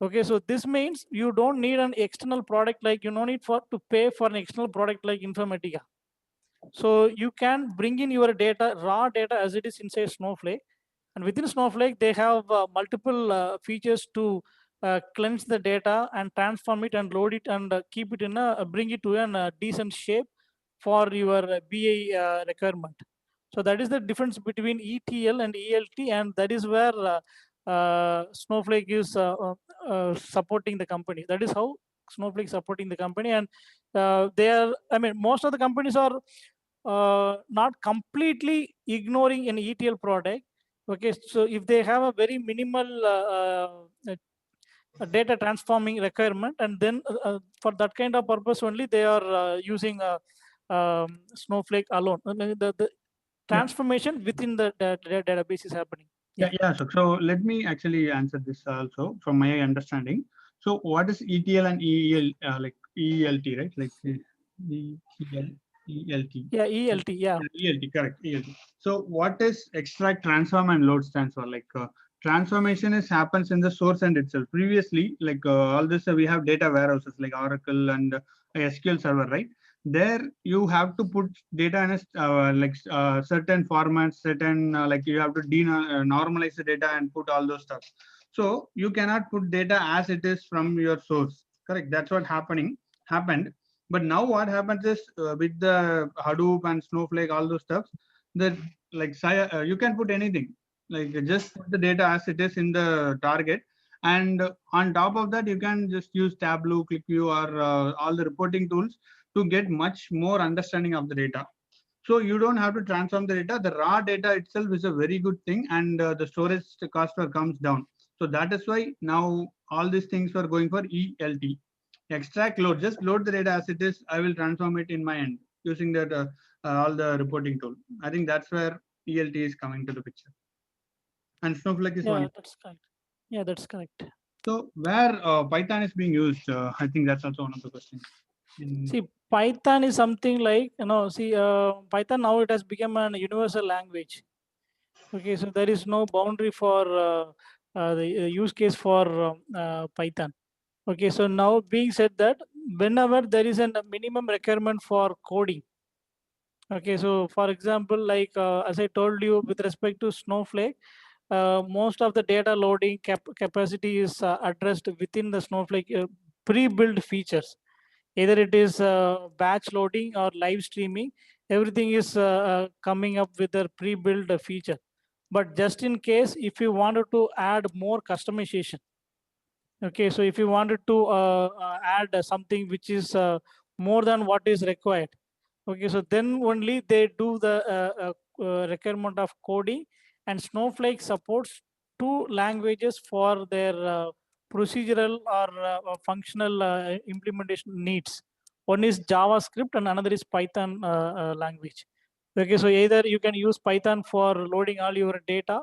Speaker 2: Okay, so this means you don't need an external product, like you don't need to pay for an external product like Informatica. So you can bring in your data, raw data as it is inside Snowflake. And within Snowflake, they have multiple features to cleanse the data and transform it and load it and keep it in bring it to a decent shape for your BI requirement. So that is the difference between ETL and ELT, and that is where Snowflake is supporting the company. That is how Snowflake is supporting the company, and they are. I mean, most of the companies are not completely ignoring an ETL product. Okay, so if they have a very minimal data transforming requirement, and then for that kind of purpose only, they are using Snowflake alone. I mean, the transformation within the database is happening.
Speaker 1: Yeah. So let me actually answer this also from my understanding. So what is ETL and EEL like ELT, right? Like EEL, ELT.
Speaker 2: Yeah, ELT. Yeah.
Speaker 1: ELT, correct. ELT. So what is extract, transform, and load stands for? Like transformation happens in the source end itself. Previously, like all this, we have data warehouses like Oracle and SQL Server, right? There you have to put data in a certain formats, certain like you have to normalize the data and put all those stuff. So you cannot put data as it is from your source. Correct. That's what happened. But now what happens is with the Hadoop and Snowflake, all those stuff, that like you can put anything. Like just put the data as it is in the target, and on top of that, you can just use Tableau, ClickView, or all the reporting tools to get much more understanding of the data. So you don't have to transform the data. The raw data itself is a very good thing, and the storage cost comes down. So that is why now all these things are going for ELT. Extract, load, just load the data as it is. I will transform it in my end. using that all the reporting tool. I think that's where ELT is coming to the picture. And Snowflake is
Speaker 2: Yeah,
Speaker 1: one.
Speaker 2: that's correct. Yeah, that's correct.
Speaker 1: So where Python is being used, I think that's also one of the questions.
Speaker 2: See, Python is something like, Python now it has become an universal language. Okay, so there is no boundary for the use case for Python. Okay, so now being said that whenever there is a minimum requirement for coding. Okay, so for example, like as I told you with respect to Snowflake, most of the data loading capacity is addressed within the Snowflake pre-built features. Either it is batch loading or live streaming, everything is coming up with a pre-built feature. But just in case, if you wanted to add more customization, okay, so if you wanted to add something which is more than what is required, okay, so then only they do the requirement of coding, and Snowflake supports two languages for their procedural or functional implementation needs. One is JavaScript and another is Python language. Okay, so either you can use Python for loading all your data,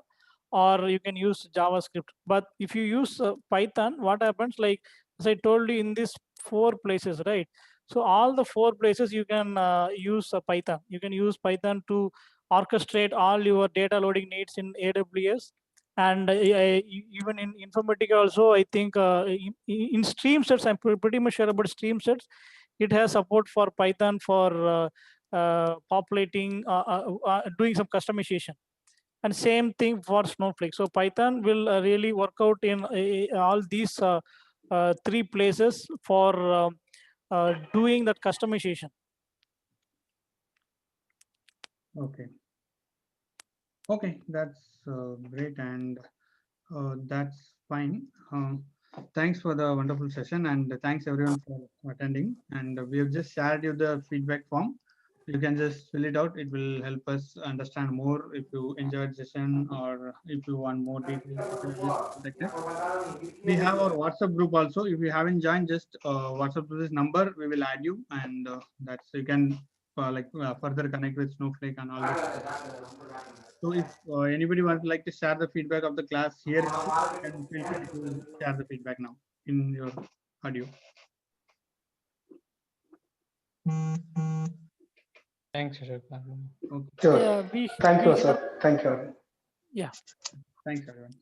Speaker 2: or you can use JavaScript. But if you use Python, what happens, like as I told you in these 4 places, right? So all the 4 places you can use Python. You can use Python to orchestrate all your data loading needs in AWS. And even in Informatica also, I think in stream sets, I'm pretty much sure about stream sets, it has support for Python for populating, doing some customization. And same thing for Snowflake. So Python will really work out in all these 3 places for doing that customization.
Speaker 1: Okay. Okay, that's great, and that's fine. Thanks for the wonderful session, and thanks everyone for attending. And we have just shared you the feedback form. You can just fill it out. It will help us understand more if you enjoyed the session or if you want more details. You can just contact us. We have our WhatsApp group also. If you haven't joined, just WhatsApp to this number. We will add you, and that's you can further connect with Snowflake and all this. So if anybody would like to share the feedback of the class here itself, then feel free to share the feedback now in your audio.
Speaker 11: Thanks, Ashok.
Speaker 1: Okay.
Speaker 4: Sure.
Speaker 2: Yeah,
Speaker 4: Thank you, sir. Thank you.
Speaker 2: Yeah.
Speaker 1: Thanks, everyone.